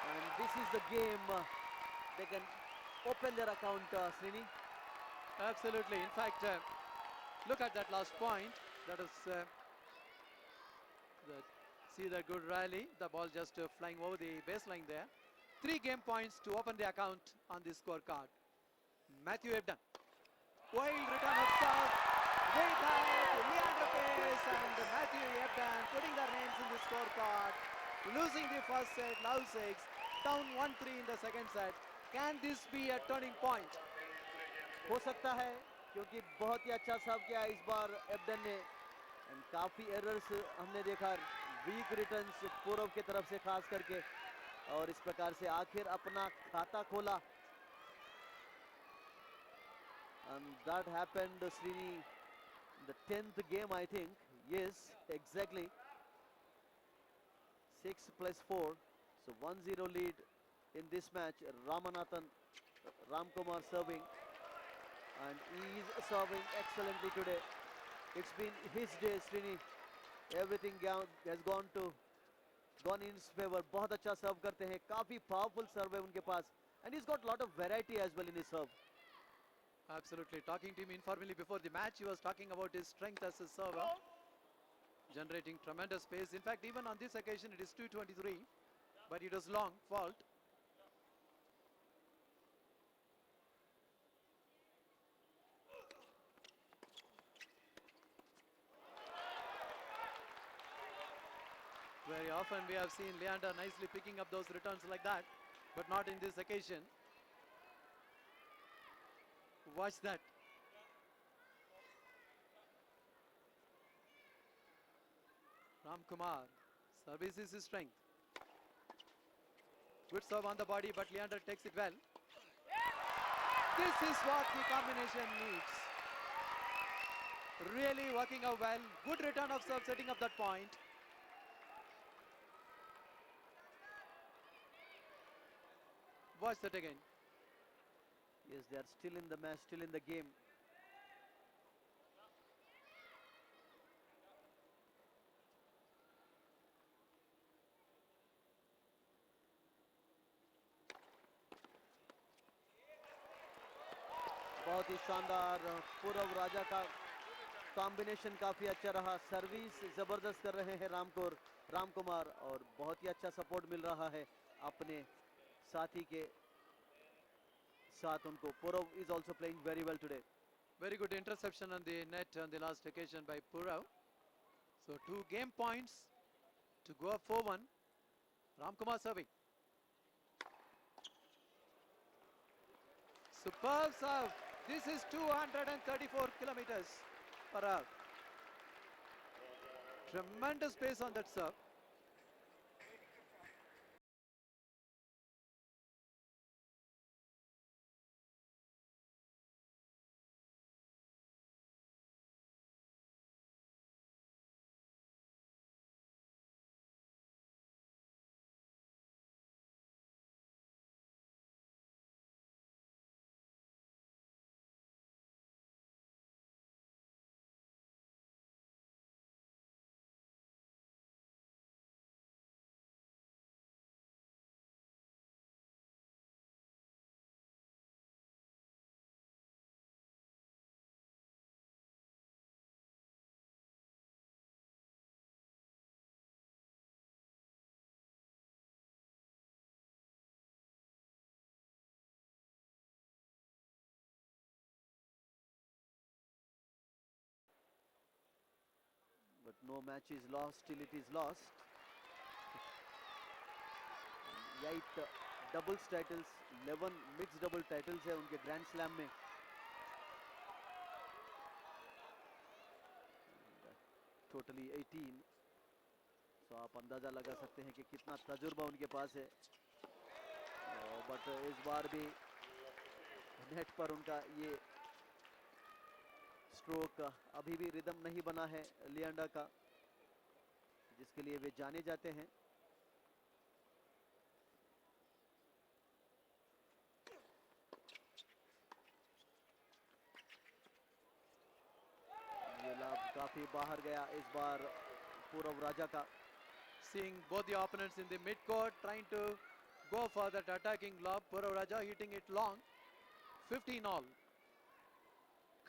And this is the game. They can open their account, Srini. Absolutely. In fact, look at that last point. That is, see the good rally. The ball just flying over the baseline there. 3 game points to open the account on the scorecard. Mathew Abden. Wild return of serve. Way back. Leander Paes and Mathew Abden putting their names in the scorecard. Losing the first set, love 6. Down 1-3 in the second set. Can this be a turning point? हो सकता है, क्योंकि बहुत ही अच्छा सर्व किया इस बार एब्डन ने. And काफी एरर्स हमने देखा, वीक रिटर्न्स पूर्व की तरफ से खास करके, और इस प्रकार से आखिर अपना खाता खोला. And that happened, Srini, the 10th game, I think. Yes, exactly. 6 + 4, so 1-0 lead in this match. Ramkumar serving, and he is serving excellently today. It's been his day, Srini. Everything has gone in his favor. बहुत अच्छा सर्व करते हैं, काफी powerful सर्व है उनके पास, and he's got lot of variety as well in his serve. Absolutely. Talking to him informally before the match, he was talking about his strength as a server, generating tremendous pace. In fact, even on this occasion, it is 223, but it was long fault. Very often we have seen Leander nicely picking up those returns like that, but not in this occasion. Watch that. Ramkumar, service is his strength. Good serve on the body, but Leander takes it well. This is what the combination needs. Really working out well. Good return of serve, setting up that point. Watch that again. Yes, they are still in the match, still in the game. बहुत ही शानदार पूरव राजा का combination काफी अच्छा रहा. Service जबरदस्त कर रहे हैं रामकोर. रामकुमार, और बहुत ही अच्छा सपोर्ट मिल रहा है अपने साथी के साथ उनको. Purav is also playing very well today. Very good interception on the net on the last occasion by Purav. So 2 game points to go up 4-1. Ramkumar serving. Superb serve. This is 234 kilometers per hour. Tremendous pace on that serve. But no match is lost till it is lost. 8 doubles titles, 11 mixed double titles है उनके grand slam में. Totally 18. So आप अंदाजा लगा सकते हैं कि कितना तजुर्बा उनके पास है. बट इस बार भी नेट पर उनका ये स्ट्रोक अभी भी रिदम नहीं बना है लियांडर का, जिसके लिए वे जाने जाते हैं. ये लाभ काफी बाहर गया इस बार पूरव राजा का. Seeing both the opponents in the mid-court trying to go for that attacking lob. Purav Raja hitting it long. 15 all.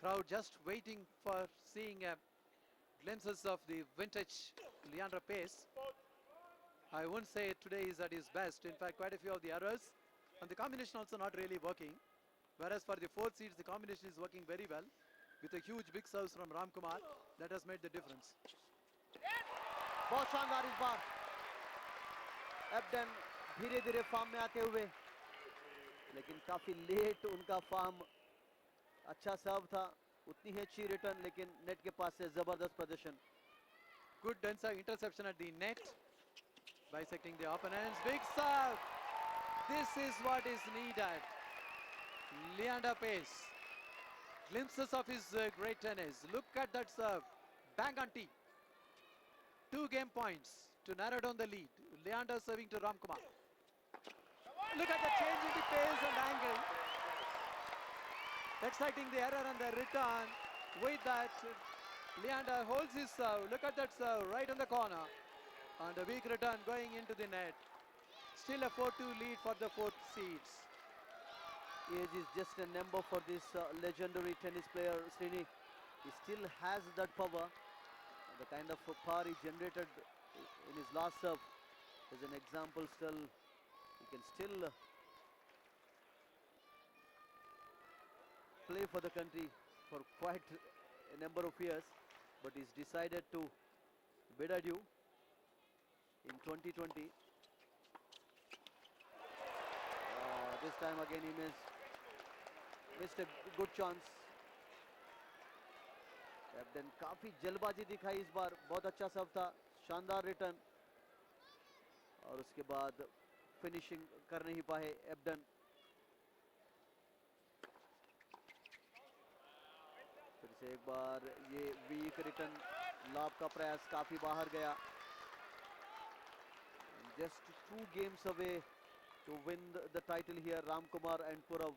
Crowd just waiting for seeing glimpses of the vintage Leander Paes. I wouldn't say today is at his best. In fact, quite a few of the errors. And the combination also not really working. Whereas for the 4th seeds, the combination is working very well. With a huge big serves from Ramkumar. That has made the difference. बहुत शानदार इस बार. एब्डन धीरे धीरे form में आते हुए, लेकिन काफी लेट उनका फॉर्म. अच्छा सर्व था, उतनी ही अच्छी रिटर्न, लेकिन नेट के पास से जबरदस्त प्रदर्शन. Good interception at the net. Bisecting the opponents. Big serve. This is what is needed. Leander Paes. Glimpses of his great tennis. Look at that serve. Bang on tee. 2 game points to narrow down the lead. Leander serving to Ramkumar. Look at the change in the pace and angle. Exciting the error and the return. With that, Leander holds his serve. Look at that serve right on the corner. And a weak return going into the net. Still a 4-2 lead for the 4th seeds. Age is just a number for this legendary tennis player, Srini. He still has that power. The kind of power he generated in his last serve is an example. Still, he can still play for the country for quite a number of years, but he's decided to bid adieu in 2020. This time again he missed a good chance. एब्डन काफी जल्दबाजी दिखाई इस बार. बहुत अच्छा सर्व था, शानदार return, और उसके बाद फिनिशिंग कर नहीं पाए एब्डन. फिर से एक बार ये वीक रिटर्न लॉब का प्रयास काफी बाहर गया. Just 2 games away to win the title here. Ramkumar and Purav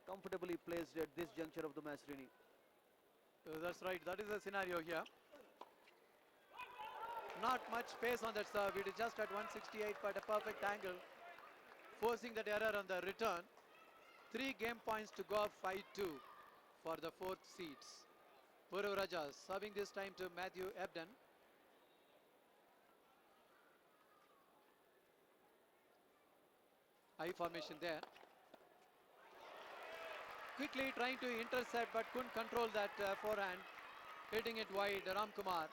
comfortably placed at this juncture of the match, Srini. That's right, that is the scenario here. Not much pace on that serve. It is just at 168 but a perfect angle, forcing that error on the return. 3 game points to go up 5-2 for the 4th seeds. Purav Raja serving this time to Mathew Abden. I formation there. Quickly trying to intercept but couldn't control that forehand, hitting it wide. Ramkumar.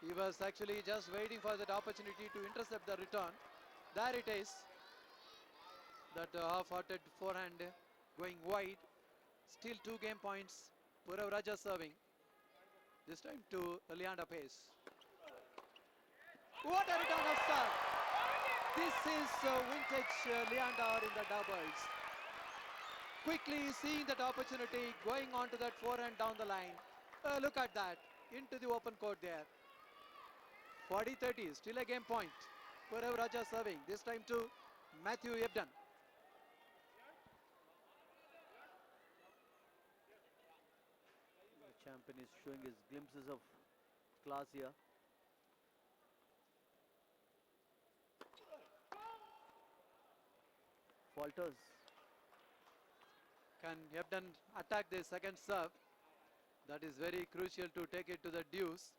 He was actually just waiting for that opportunity to intercept the return. There it is. That half-hearted forehand going wide. Still 2 game points. Purav Raja serving. This time to Leander Paes. What a return of serve! This is vintage Leander in the doubles. Quickly seeing that opportunity, going on to that forehand down the line. Look at that, into the open court there. 40-30, still a game point. Purav Raja serving, this time to Mathew Abden. The champion is showing his glimpses of class here. Falters. Can Abden attack the second serve? That is very crucial to take it to the deuce.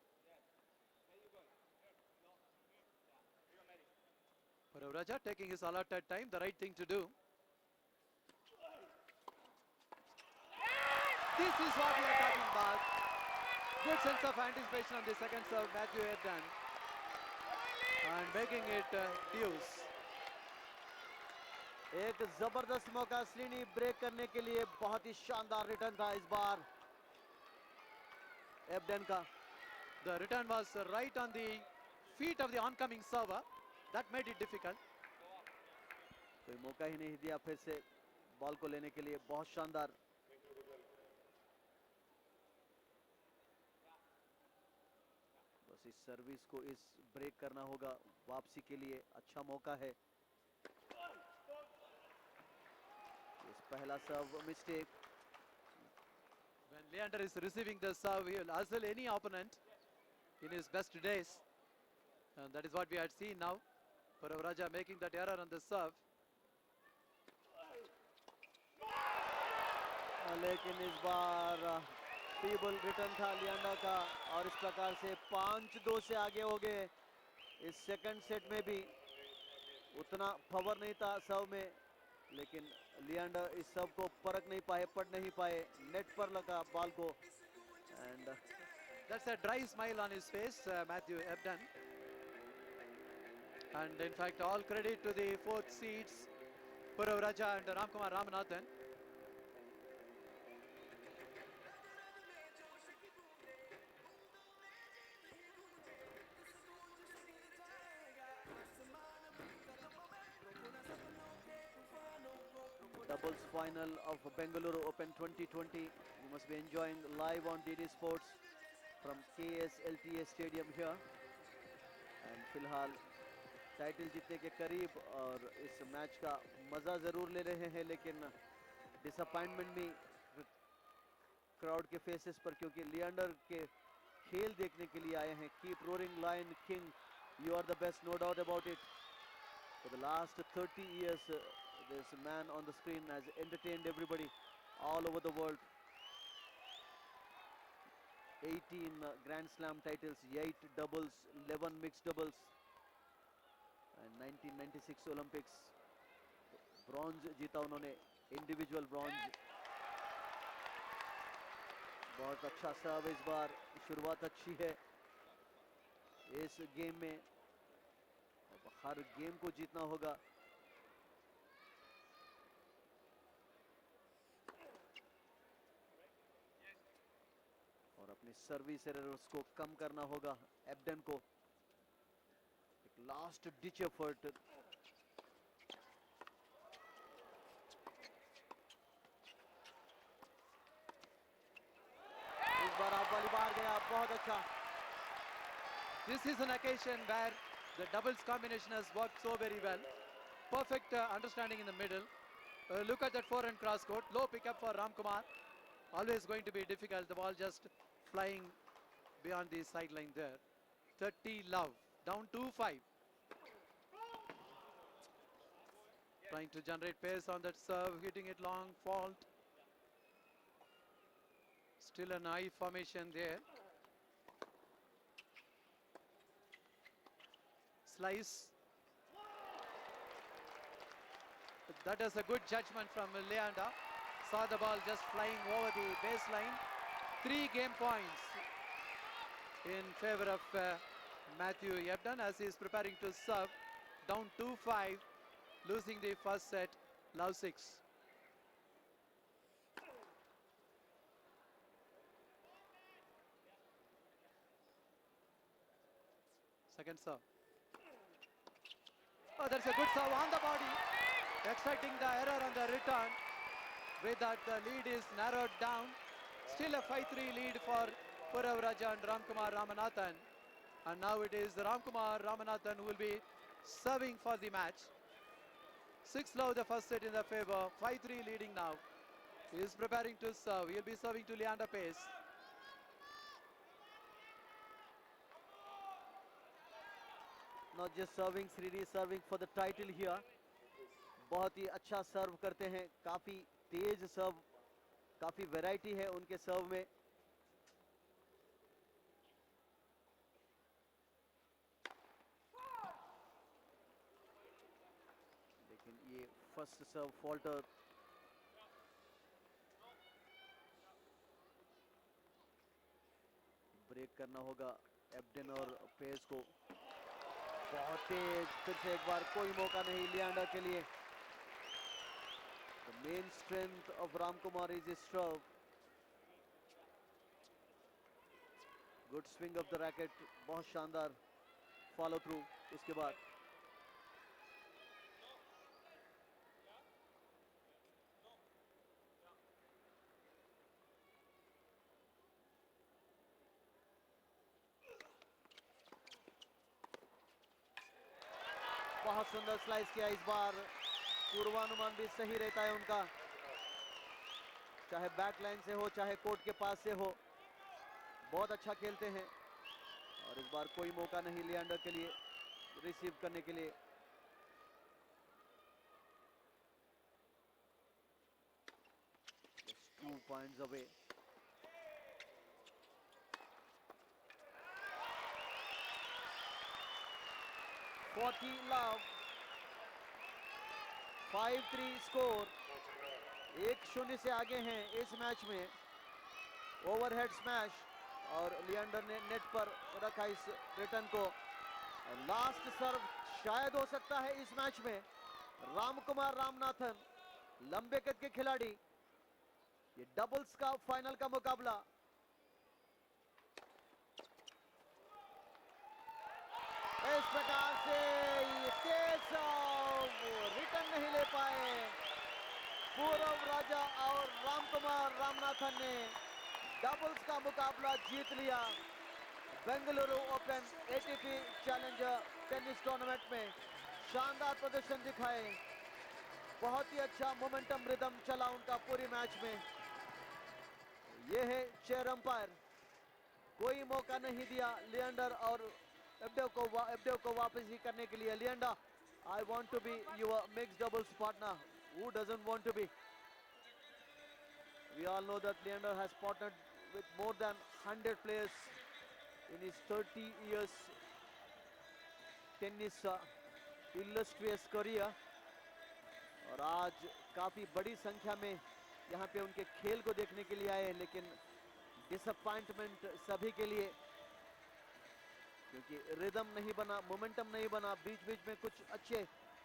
Purav Raja taking his allotted time, the right thing to do. This is what we are talking about. Good sense of anticipation on the second serve, Mathew Abden. And making it deuce. एक जबरदस्त मौका Srini break करने के लिए, बहुत ही शानदार return था इस बार एब्डेन का. The return was right on the feet of the oncoming server. That made it difficult. कोई मौका ही नहीं दिया फिर से बॉल को लेने के लिए. बहुत शानदार. बस इस सर्विस को इस ब्रेक करना होगा वापसी के लिए. अच्छा मौका है. इस पहला सर्व mistake. When Leander is receiving the serve, he will hustle any opponent in his best days. And that is what we had seen now. Purav Raja making that error on the serve. लेकिन इस बार feeble return था लियांडा का और इस प्रकार से 5-2 से आगे हो गए. इस सेकंड सेट में भी उतना पावर नहीं था सर्व में, लेकिन लियांडर इस सर्व को परख नहीं पाए, पढ़ नहीं पाए. नेट पर लगा बॉल को. And That's a dry smile on his face, Mathew Abden. And in fact, all credit to the fourth seeds, Purav Raja and R.Ramanathan. doubles final of Bengaluru Open 2020. You must be enjoying live on DD Sports from KSLTA Stadium here. And फिलहाल title जीतने के करीब और इस match का मजा जरूर ले रहे हैं, लेकिन डिसअपॉइंटमेंट भी क्राउड के फेसेस पर, क्योंकि लियांडर के खेल देखने के लिए आए हैं. Keep roaring Lion King, you are the best, no doubt about it. For the last 30 years, this man on the screen has entertained everybody all over the world. 18 Grand Slam titles, 8 doubles, 11 mixed doubles, and 1996 Olympics bronze जीता उन्होंने, individual bronze. बहुत अच्छा सर्व इस बार. शुरुआत अच्छी है इस game में. अब हर गेम को जीतना होगा. और अपनी सर्विस एरर्स को कम करना होगा एब्डन को. एक लास्ट डिच एफर्ट. इस बार आप वाली बाहर गया, बहुत अच्छा. This is an occasion where the doubles combination has worked so very well. Perfect understanding in the middle. Look at that forehand cross court. Low pickup for Ramkumar. Always going to be difficult. The ball just flying beyond the sideline there. 30 love. Down 2-5. Trying to generate pace on that serve. Hitting it long. Fault. Still an I formation there. Slice. That is a good judgment from Leander. Saw the ball just flying over the baseline. 3 game points in favor of Mathew Abden as he is preparing to serve. Down 2-5, losing the first set, love 6. Second serve. Oh, that's a good serve on the body. Expecting the error on the return. With that, the lead is narrowed down. Still a 5-3 lead for Purav Raja and R.Ramanathan. And now it is R.Ramanathan who will be serving for the match. 6 love the first set in the favor. 5-3 leading now. He is preparing to serve. He'll be serving to Leander Paes. Not just serving, Srini serving for the title here. बहुत ही अच्छा सर्व करते हैं, काफी तेज सर्व, काफी variety है उनके सर्व में. लेकिन ये फर्स्ट सर्व फॉल्टर. ब्रेक करना होगा एब्डेन और पेस को. बहुत तेज, फिर से एक बार कोई मौका नहीं लियांडर के लिए. The main strength of Ramkumar is his serve. Good swing of the racket, बहुत शानदार follow through उसके बाद. बहुत सुंदर स्लाइस किया इस बार. पूर्वानुमान भी सही रहता है उनका, चाहे बैकलाइन से हो चाहे कोर्ट के पास से हो. बहुत अच्छा खेलते हैं और इस बार कोई मौका नहीं लियांडर के लिए रिसीव करने के लिए. Just 2 points away. love. 5-3 score. 1-0 से आगे हैं इस मैच में. ओवरहेड स्मैश और लियांडर ने नेट पर रखा इस रिटर्न को. और लास्ट सर्व शायद हो सकता है इस मैच में. रामकुमार रामनाथन, लंबे कद के खिलाड़ी. ये डबल्स का फाइनल का मुकाबला. इस प्रकार से ये तेज रिटर्न नहीं ले पाए. पूरव राजा और रामकुमार रामनाथन ने डबल्स का मुकाबला जीत लिया. Bengaluru open ATP challenger tennis tournament में शानदार प्रदर्शन दिखाए. बहुत ही अच्छा मोमेंटम रिदम चला उनका पूरी मैच में. ये है चेयर अंपायर. कोई मौका नहीं दिया लियांडर और एब्डेव को वापस ही करने के लिए. Leander, I want to be your mixed doubles partner. Who doesn't want to be? We all know that Leander has partnered with more than 100 players in his 30 years tennis illustrious career. और आज काफी बड़ी संख्या में यहाँ पे उनके खेल को देखने के लिए आए हैं, लेकिन डिसअपॉइंटमेंट सभी के लिए, क्योंकि रिदम नहीं बना, मोमेंटम नहीं बना. बीच बीच में कुछ अच्छे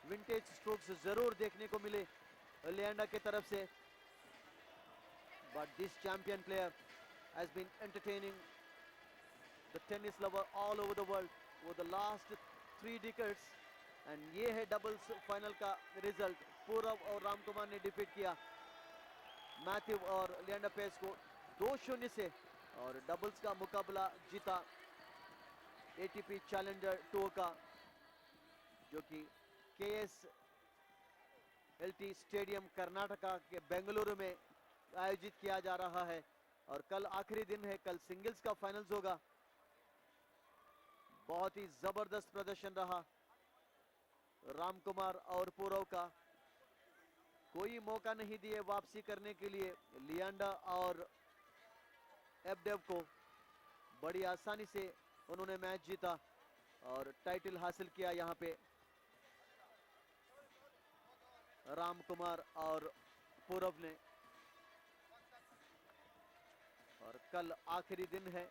विंटेज स्ट्रोक्स जरूर देखने को मिले लियांडर की तरफ से. But this champion player has been entertaining the tennis lover all over the world for the last 3 decades. And ये है डबल्स फाइनल का रिजल्ट. पूरव और रामकुमार ने डिफीट किया मैथ्यू और लियांडर पेस को 2-0 से और डबल्स का मुकाबला जीता एटीपी चैलेंजर टूर का, जो कि KSLT स्टेडियम कर्नाटका के बेंगलुरु में आयोजित किया जा रहा है. और कल आखिरी दिन है, कल सिंगल्स का फाइनल्स होगा. बहुत ही जबरदस्त प्रदर्शन रहा रामकुमार और पूरव का. कोई मौका नहीं दिए वापसी करने के लिए लियांडर और एब्डेव को. बड़ी आसानी से उन्होंने मैच जीता और टाइटल हासिल किया यहाँ पे. राम कुमार और पूरव ने। और कल आखिरी दिन है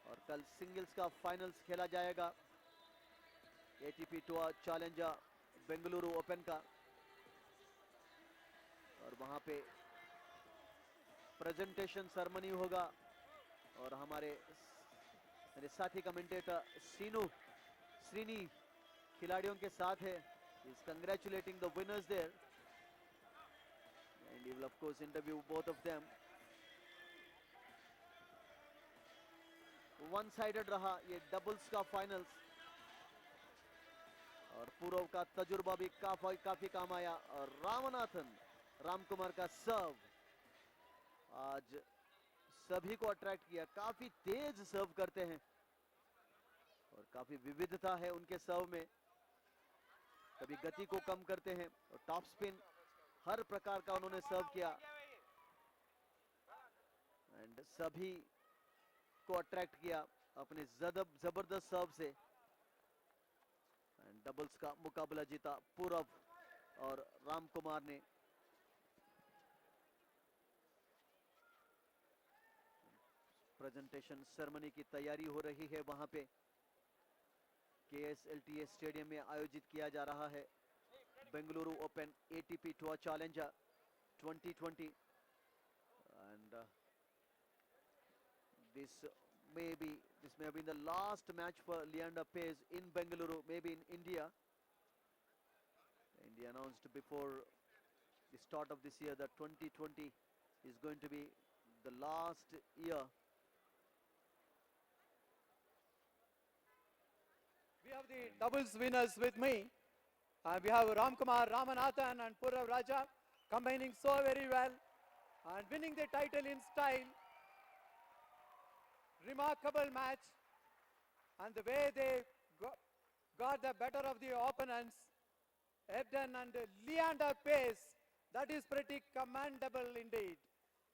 और कल सिंगल्स का फाइनल्स खेला जाएगा ATP tour challenger Bengaluru open का। और वहां पे प्रेजेंटेशन सेरेमनी होगा और मेरे साथी कमेंटेटर श्रीनी खिलाड़ियों के साथ है। He's congratulating the winners there and he will of course interview both of them. One sided रहा ये डबल्स का फाइनल्स और पूरव का तजुर्बा भी काफी काम आया। और रामकुमार का सर्व आज सभी को अट्रैक्ट किया। काफी तेज सर्व करते हैं और काफी विविधता है उनके सर्व में। कभी गति को कम करते हैं और टॉप स्पिन हर प्रकार का उन्होंने सर्व किया एंड सभी को अट्रैक्ट किया अपने जबरदस्त सर्व से। एंड डबल्स का मुकाबला जीता पूरव और रामकुमार ने। प्रेजेंटेशन सेरेमनी की तैयारी हो रही है वहां पे KSLTA स्टेडियम में आयोजित किया जा रहा है Bengaluru open ATP tour challenger 2020 and this may have been the last match for Leander Paes in Bengaluru, maybe in India. India announced before the start of this year that 2020 is going to be the last year. We have the doubles winners with me. We have R.Ramanathan and Purav Raja combining so very well and winning the title in style. Remarkable match, and the way they got the better of the opponents, Ebden and Leander Paes, that is pretty commendable indeed.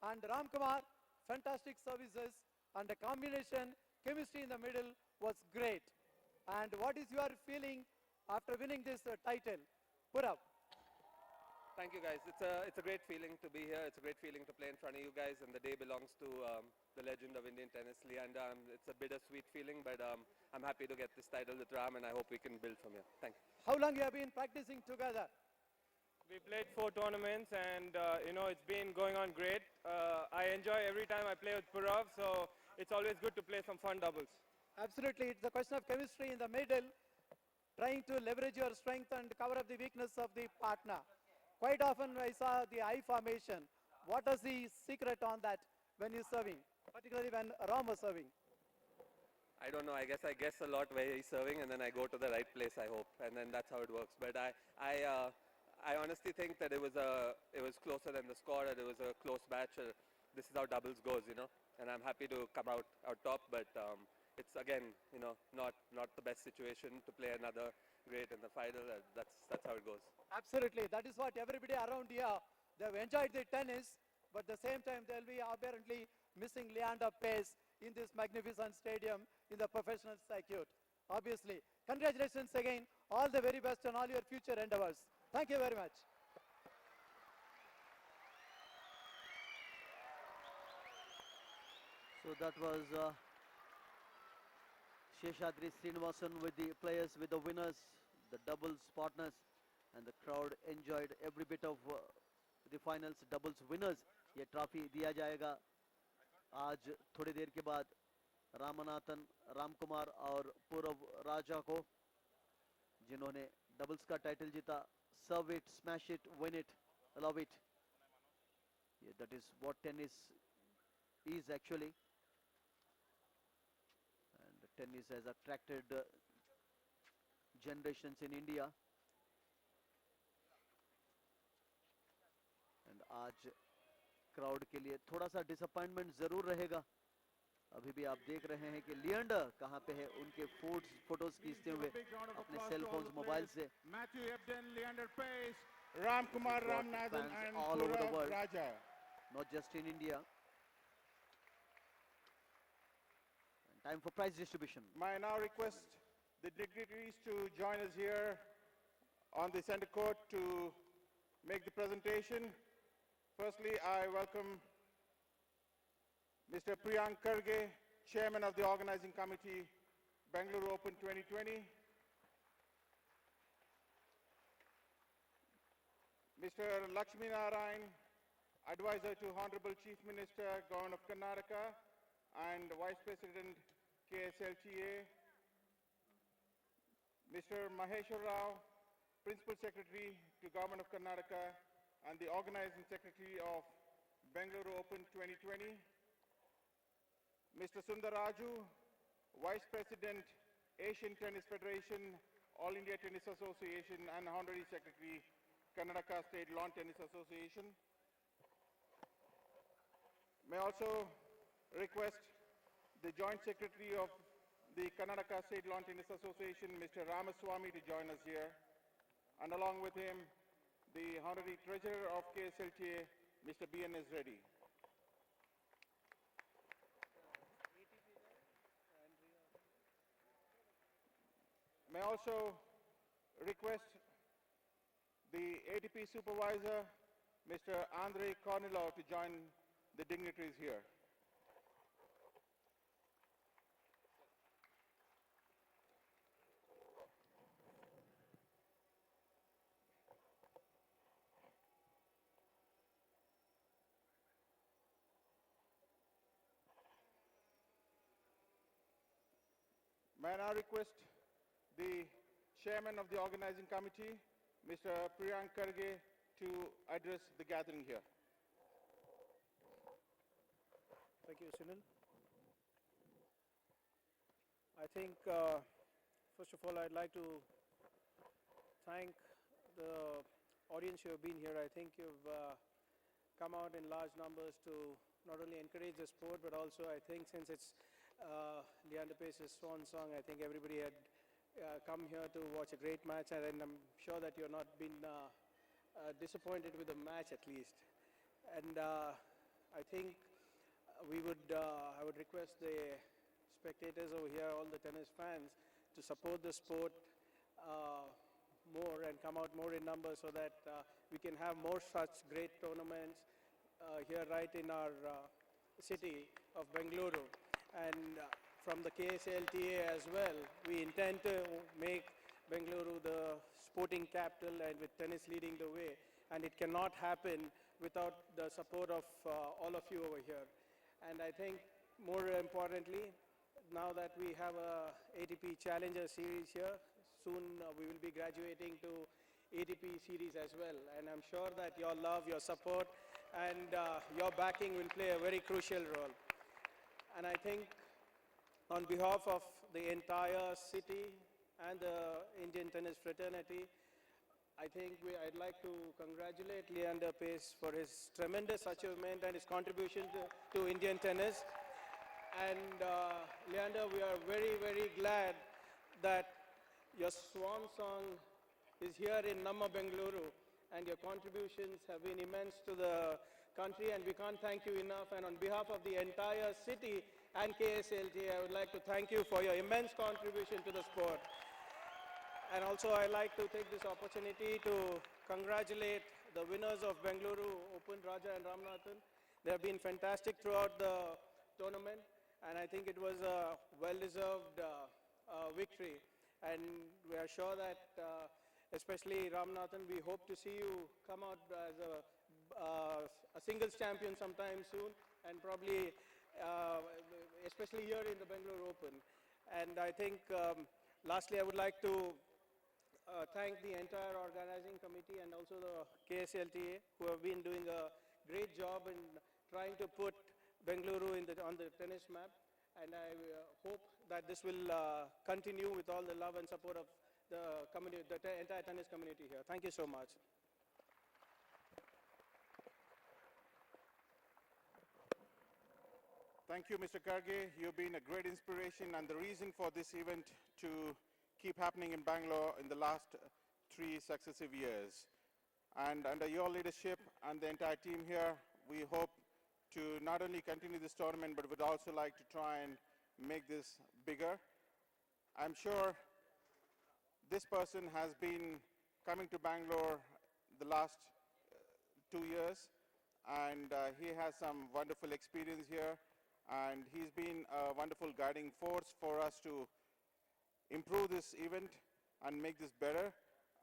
And Ramkumar, fantastic services, and the combination, chemistry in the middle was great. And what is your feeling after winning this title? Purav. Thank you, guys. It's a great feeling to be here. It's a great feeling to play in front of you guys, and the day belongs to the legend of Indian tennis, Leander. It's a bittersweet feeling, but I'm happy to get this title with Ram, and I hope we can build from here. Thank you. How long you have been practicing together? We played 4 tournaments, and it's been going on great. I enjoy every time I play with Purav, so it's always good to play some fun doubles. Absolutely, it's a question of chemistry in the middle, trying to leverage your strength and cover up the weakness of the partner. Quite often I saw the eye formation. What is the secret on that when you're serving, particularly when Ram was serving? I don't know. I guess a lot where he's serving, and then I go to the right place, I hope, and then that's how it works. But I honestly think that it was closer than the score, and it was a close match. This is how doubles goes, and I'm happy to come out top, but it's again, not the best situation to play another great in the final. That's how it goes. Absolutely, that is what everybody around here, they've enjoyed the tennis, but at the same time they'll be apparently missing Leander Paes in this magnificent stadium in the professional circuit. Obviously, congratulations again, all the very best on all your future endeavors. Thank you very much. So that was Sheshadri Srinivasan with the players, with the winners, the doubles partners, and the crowd enjoyed every bit of the finals. Doubles winners ये trophy दिया जाएगा आज थोड़ी देर के बाद रामनाथन, रामकुमार और पूरव राजा को, जिन्होंने डबल्स का टाइटल जीता. Serve it, smash it, win it, love it. That is what tennis is actually. And tennis has attracted generations in India. And आज क्राउड के लिए थोड़ा सा डिसअपॉइंटमेंट जरूर रहेगा. अभी भी आप देख रहे हैं कि लिएंडर कहां पे है, उनके फोटोज खींचते हुए अपने सेल फोन्स, मोबाइल से. Mathew Abden, Leander Paes, R.Ramanathan and all over the Purav world, Raja. not just in India. And time for prize distribution. May I now request the dignitaries to join us here on the center court to make the presentation. Firstly, I welcome Mr. Priyank Karge, Chairman of the Organizing Committee, Bengaluru Open 2020. Mr. Lakshmi Narayan, Advisor to Honorable Chief Minister, Government of Karnataka, and Vice President, KSLTA. Mr. Maheshwar Rao, Principal Secretary to Government of Karnataka and the Organizing Secretary of Bengaluru Open 2020. Mr. Sundaraju, Vice President, Asian Tennis Federation, All India Tennis Association, and Honorary Secretary, Karnataka State Lawn Tennis Association. May also request the Joint Secretary of the Karnataka State Lawn Tennis Association, Mr. Ramaswamy, to join us here. And along with him, the Honorary Treasurer of KSLTA, Mr. B.N.S. Reddy. May also request the ATP Supervisor, Mr. Andrei Kornilov, to join the dignitaries here. May I now request the Chairman of the Organizing Committee, Mr. Priyank Karge, to address the gathering here. Thank you, Sunil. I think, first of all, I'd like to thank the audience who have been here. I think you've come out in large numbers to not only encourage the sport, but also I think since it's Leander Paes' swan song, I think everybody had come here to watch a great match, and I'm sure that you're not been disappointed with the match at least. And I think I would request the spectators over here, all the tennis fans, to support the sport more and come out more in numbers so that we can have more such great tournaments here right in our city of Bengaluru. And from the KSLTA as well, we intend to make Bengaluru the sporting capital and with tennis leading the way. And it cannot happen without the support of all of you over here. And I think more importantly, now that we have a ATP Challenger Series here, soon we will be graduating to ATP Series as well. And I'm sure that your love, your support, and your backing will play a very crucial role. And I think on behalf of the entire city and the Indian tennis fraternity, I think I'd like to congratulate Leander Paes for his tremendous achievement and his contribution to Indian tennis. And Leander, we are very, very glad that your swan song is here in Namma Bengaluru, and your contributions have been immense to the country, and we can't thank you enough. And on behalf of the entire city and KSLTA, I would like to thank you for your immense contribution to the sport. And also I'd like to take this opportunity to congratulate the winners of Bengaluru Open, Raja and R.Ramanathan. They have been fantastic throughout the tournament, and I think it was a well-deserved victory. And we are sure that, especially R.Ramanathan, we hope to see you come out as a singles champion sometime soon, and probably especially here in the Bengaluru Open. And I think lastly I would like to thank the entire organizing committee and also the KSLTA, who have been doing a great job in trying to put Bengaluru on the tennis map. And I hope that this will continue with all the love and support of the community, the entire tennis community here. Thank you so much. Thank you, Mr. Karge. You've been a great inspiration and the reason for this event to keep happening in Bangalore in the last 3 successive years. And under your leadership and the entire team here, we hope to not only continue this tournament, but would also like to try and make this bigger. I'm sure this person has been coming to Bangalore the last 2 years, and he has some wonderful experience here, and he's been a wonderful guiding force for us to improve this event and make this better.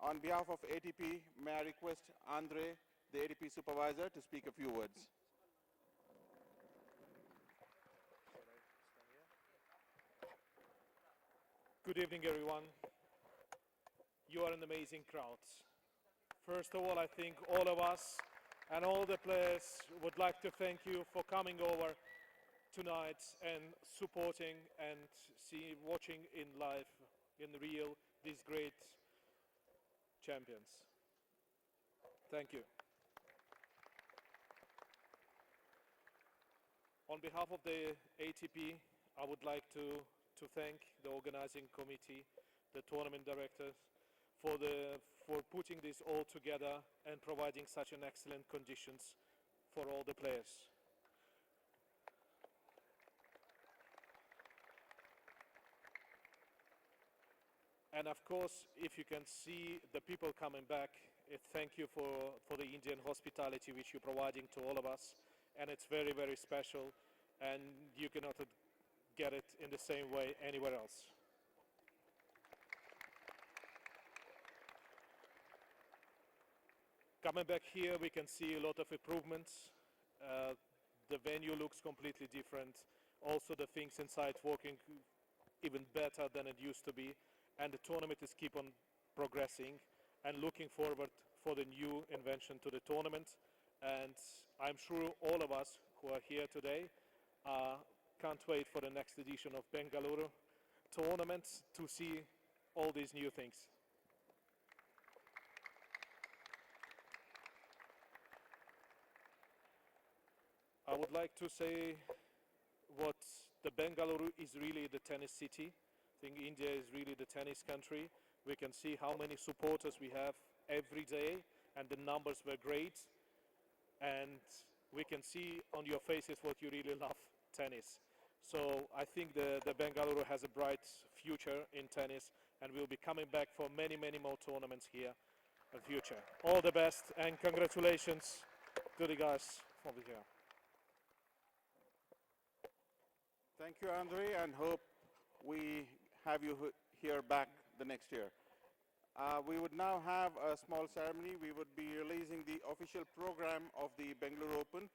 On behalf of ATP, may I request Andre, the ATP supervisor, to speak a few words. Good evening, everyone. You are an amazing crowd. First of all, I think all of us and all the players would like to thank you for coming over tonight and supporting and watching in live, in real, these great champions. Thank you. On behalf of the ATP, I would like to thank the organizing committee, the tournament directors, for putting this all together and providing such an excellent conditions for all the players. And of course, if you can see the people coming back, thank you for the Indian hospitality which you're providing to all of us. And it's very, very special, and you cannot get it in the same way anywhere else. Coming back here, we can see a lot of improvements. The venue looks completely different. Also, the things inside working even better than it used to be. And the tournament is keep on progressing, and looking forward for the new invention to the tournament. And I'm sure all of us who are here today can't wait for the next edition of Bengaluru tournament to see all these new things. I would like to say what the Bengaluru is really the tennis city. I think India is really the tennis country. We can see how many supporters we have every day, and the numbers were great. And we can see on your faces what you really love, tennis. So I think the Bengaluru has a bright future in tennis, and we'll be coming back for many, many more tournaments here in the future. All the best, and congratulations to the guys over here. Thank you, Andre, and hope we have you here back the next year. We would now have a small ceremony. We would be releasing the official program of the Bengaluru Open.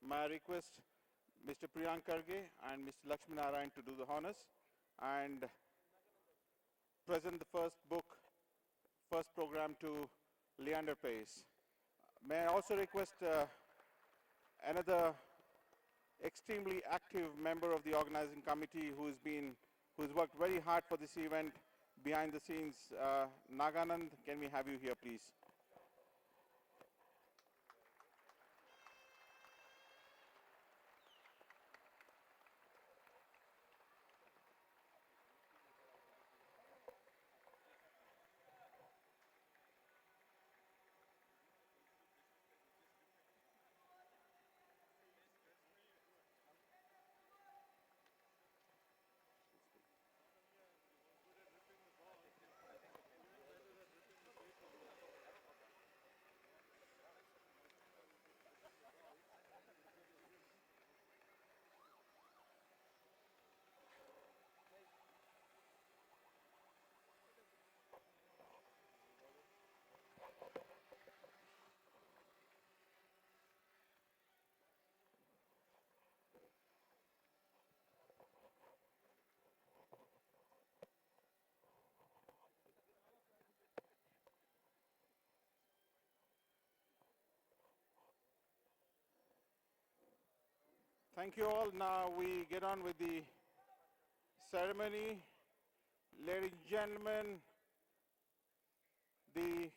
May I request Mr. Priyank Karge and Mr. Lakshminarayan to do the honors and present the first program to Leander Paes. May I also request another extremely active member of the organizing committee who's worked very hard for this event behind the scenes, Naganand, can we have you here, please? Thank you all. Now we get on with the ceremony. Ladies and gentlemen, the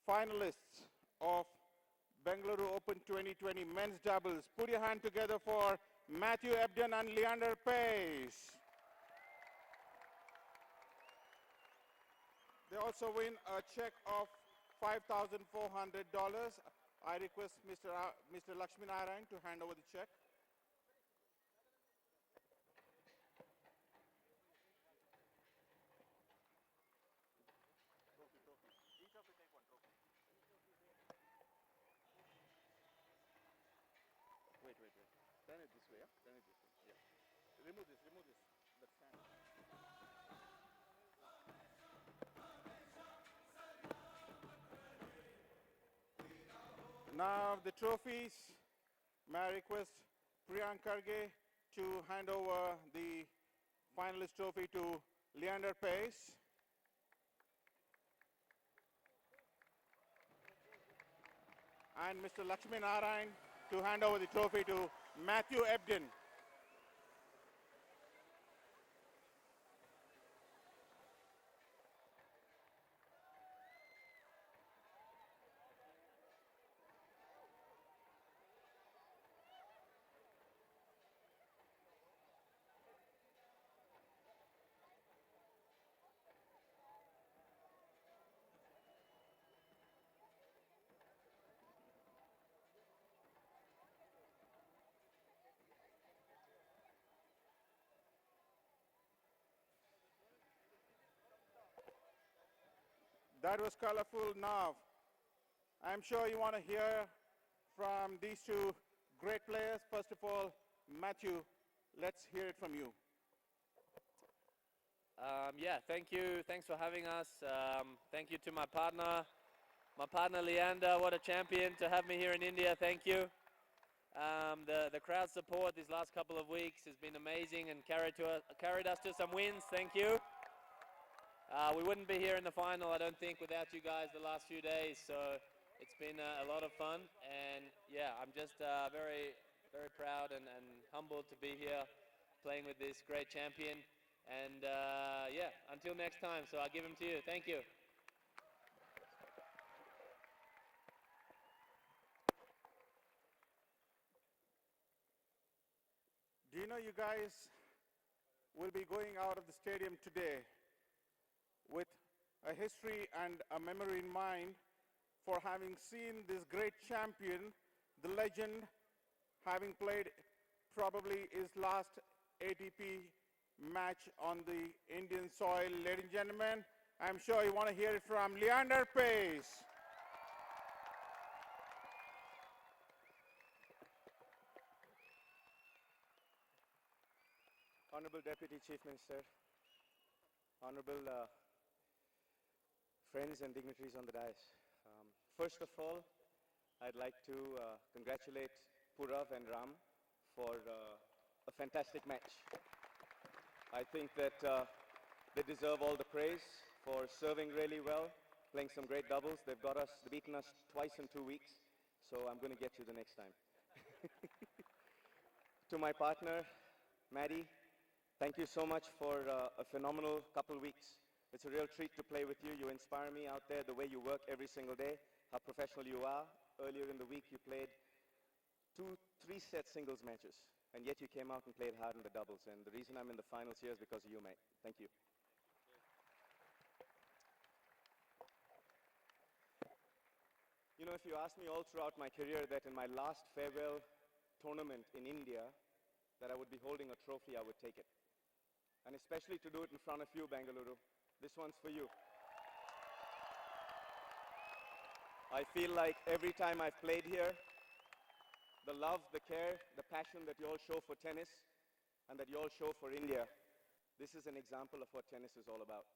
finalists of Bengaluru Open 2020 men's doubles. Put your hand together for Mathew Abden and Leander Paes. They also win a check of $5,400. I request Mr. Lakshminarayan to hand over the check. Each of you take one. it this way, yeah? Turn it this way, yeah. Remove this, that stand. Now the trophies, may I request Priyank Karge to hand over the finalist trophy to Leander Paes. And Mr. Lakshmi Narayan to hand over the trophy to Mathew Abden. That was colorful. Now, I'm sure you want to hear from these two great players. First of all, Mathew, let's hear it from you. Yeah, thank you. Thanks for having us. Thank you to my partner Leander. What a champion to have me here in India. Thank you. The crowd support these last couple of weeks has been amazing and carried us to some wins. Thank you. We wouldn't be here in the final, I don't think, without you guys the last few days. So it's been a lot of fun. And yeah, I'm just very, very proud and humbled to be here playing with this great champion. And yeah, until next time. So I'll give him to you. Thank you. Do you know you guys will be going out of the stadium today with a history and a memory in mind for having seen this great champion, the legend, having played probably his last ATP match on the Indian soil. Ladies and gentlemen, I'm sure you want to hear it from Leander Paes. Honorable Deputy Chief Minister, honorable friends and dignitaries on the dais. First of all, I'd like to congratulate Purav and Ram for a fantastic match. I think that they deserve all the praise for serving really well, playing some great doubles. They've beaten us twice in 2 weeks, so I'm going to get you the next time. To my partner, Maddie, thank you so much for a phenomenal couple weeks. It's a real treat to play with you. You inspire me out there, the way you work every single day, how professional you are. Earlier in the week, you played 3 set singles matches, and yet you came out and played hard in the doubles. And the reason I'm in the finals here is because of you, mate. Thank you. You know, if you ask me all throughout my career that in my last farewell tournament in India, that I would be holding a trophy, I would take it. And especially to do it in front of you, Bengaluru. This one's for you. I feel like every time I've played here, the love, the care, the passion that you all show for tennis and that you all show for India, this is an example of what tennis is all about.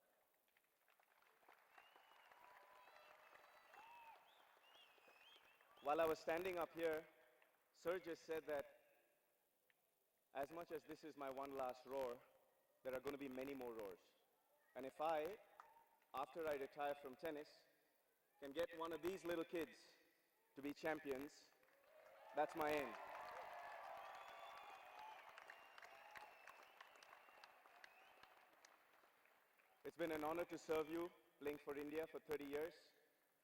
While I was standing up here, Sir just said that as much as this is my one last roar, there are going to be many more roars. And if I, after I retire from tennis, can get one of these little kids to be champions, that's my aim. It's been an honor to serve you, playing for India for 30 years.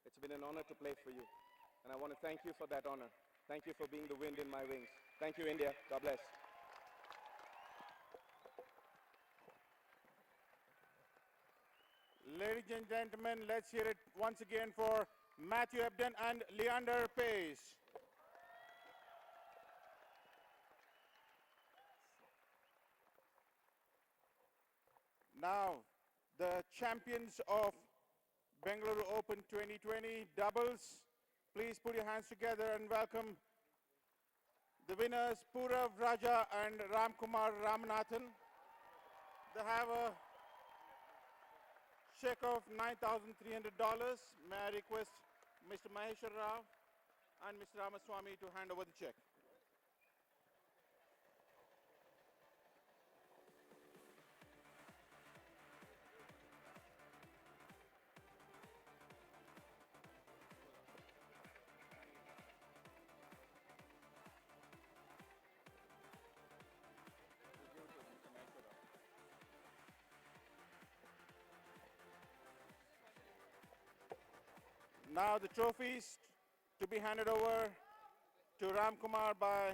It's been an honor to play for you. And I want to thank you for that honor. Thank you for being the wind in my wings. Thank you, India. God bless. Ladies and gentlemen, let's hear it once again for Mathew Abden and Leander Paes. Now, the champions of Bengaluru Open 2020 doubles, please put your hands together and welcome The winners, Purav Raja and R.Ramanathan. They have a check of $9,300. May I request Mr. Maheshwar Rao and Mr. Ramaswamy to hand over the check. Now the trophies to be handed over to Ram Kumar by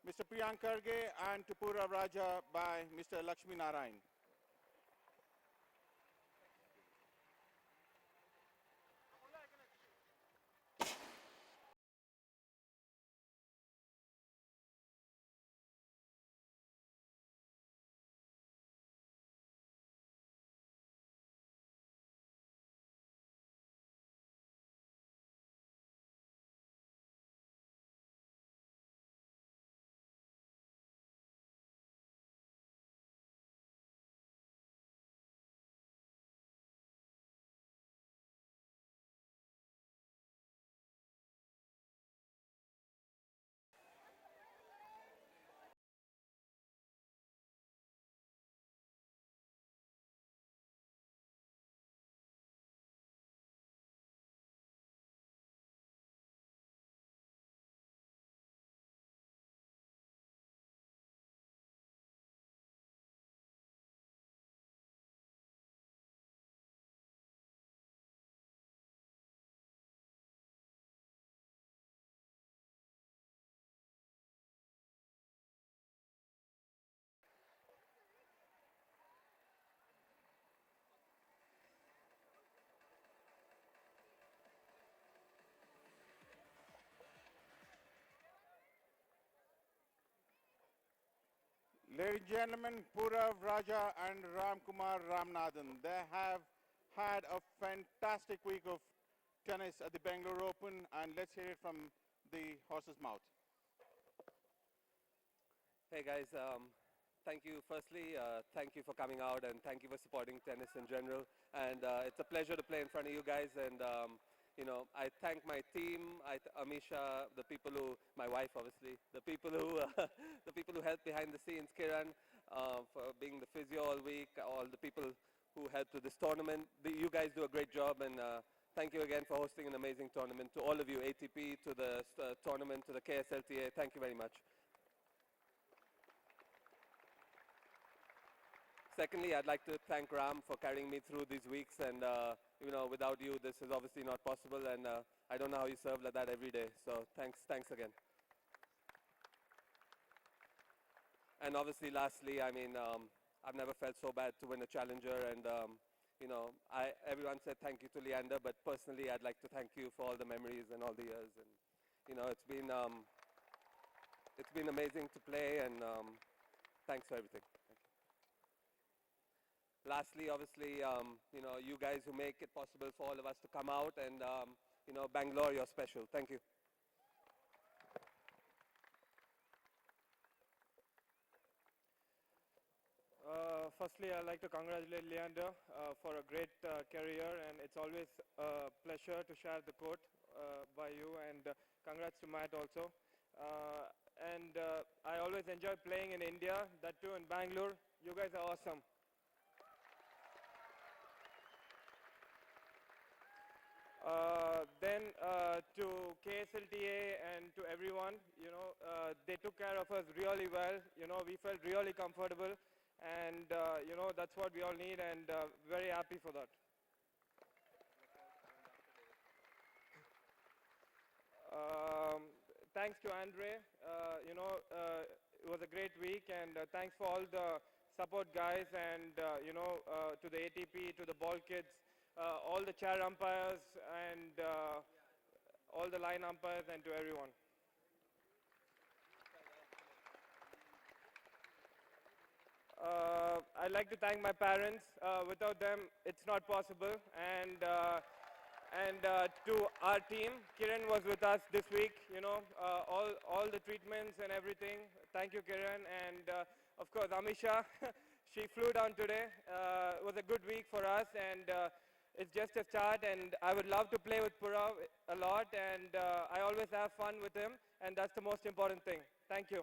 Mr. Priyank Karge and to Purav Raja by Mr. Lakshmi Narayan. Ladies and gentlemen, Purav Raja and Ram Kumar Ramanathan, they have had a fantastic week of tennis at the Bengaluru Open, and let's hear it from the horse's mouth. Hey guys, thank you. Firstly, thank you for coming out and thank you for supporting tennis in general. And it's a pleasure to play in front of you guys. And I thank my team, Amisha, the people who, my wife obviously, the people who, the people who helped behind the scenes, Kiran, for being the physio all week, all the people who helped with this tournament. You guys do a great job, and thank you again for hosting an amazing tournament. To all of you, ATP, to the tournament, to the KSLTA, thank you very much. Secondly, I'd like to thank Ram for carrying me through these weeks, and without you, this is obviously not possible, and I don't know how you serve like that every day. So thanks again. And obviously, lastly, I mean, I've never felt so bad to win a challenger, and everyone said thank you to Leander, but personally, I'd like to thank you for all the memories and all the years, and it's been amazing to play, and thanks for everything. Lastly, obviously, you guys who make it possible for all of us to come out, and Bangalore, you're special. Thank you. Firstly, I'd like to congratulate Leander for a great career, and it's always a pleasure to share the court by you, and congrats to Matt also. I always enjoy playing in India, that too in Bangalore. You guys are awesome. To KSLTA and to everyone, they took care of us really well. We felt really comfortable, and that's what we all need, and very happy for that. Thanks to Andre. It was a great week, and thanks for all the support guys, and to the ATP, to the ball kids, all the chair umpires, and all the line umpires, and to everyone. I'd like to thank my parents. Without them, it's not possible. And to our team, Kiran was with us this week, you know, all the treatments and everything. Thank you, Kiran. And of course, Amisha, she flew down today. It was a good week for us, and it's just a start. And I would love to play with Purav a lot, and I always have fun with him, and that's the most important thing. Thank you.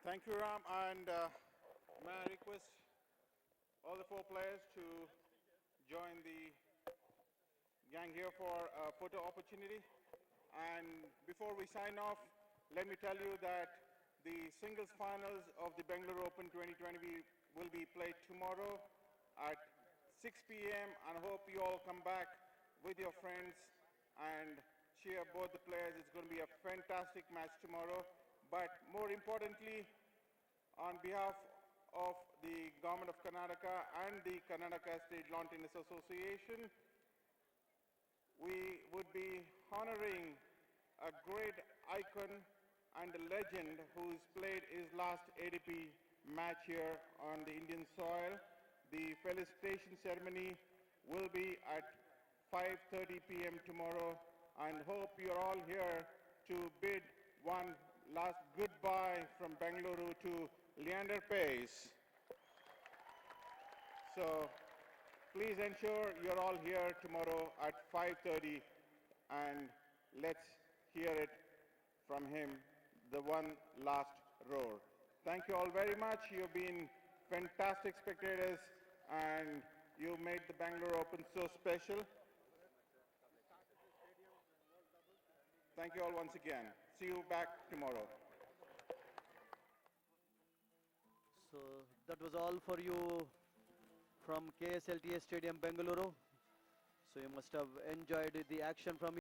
Thank you, Ram. And may I request all the 4 players to join the gang here for a photo opportunity. And before we sign off, let me tell you that the singles finals of the Bengaluru Open 2020 will be played tomorrow at 6 p.m. and I hope you all come back with your friends and cheer both the players. It's going to be a fantastic match tomorrow. But more importantly, on behalf of the Government of Karnataka and the Karnataka State Lawn Tennis Association, we would be honoring a great icon and a legend who's played his last ATP match here on the Indian soil. The felicitation ceremony will be at 5:30 p.m. tomorrow, and hope you're all here to bid one last goodbye from Bengaluru to Leander Paes. So please ensure you're all here tomorrow at 5:30 and let's hear it from him, the one last roar. Thank you all very much. You've been fantastic spectators and you made the Bangalore Open so special. Thank you all once again. See you back tomorrow. So that was all for you from KSLTA Stadium, Bengaluru. So you must have enjoyed the action from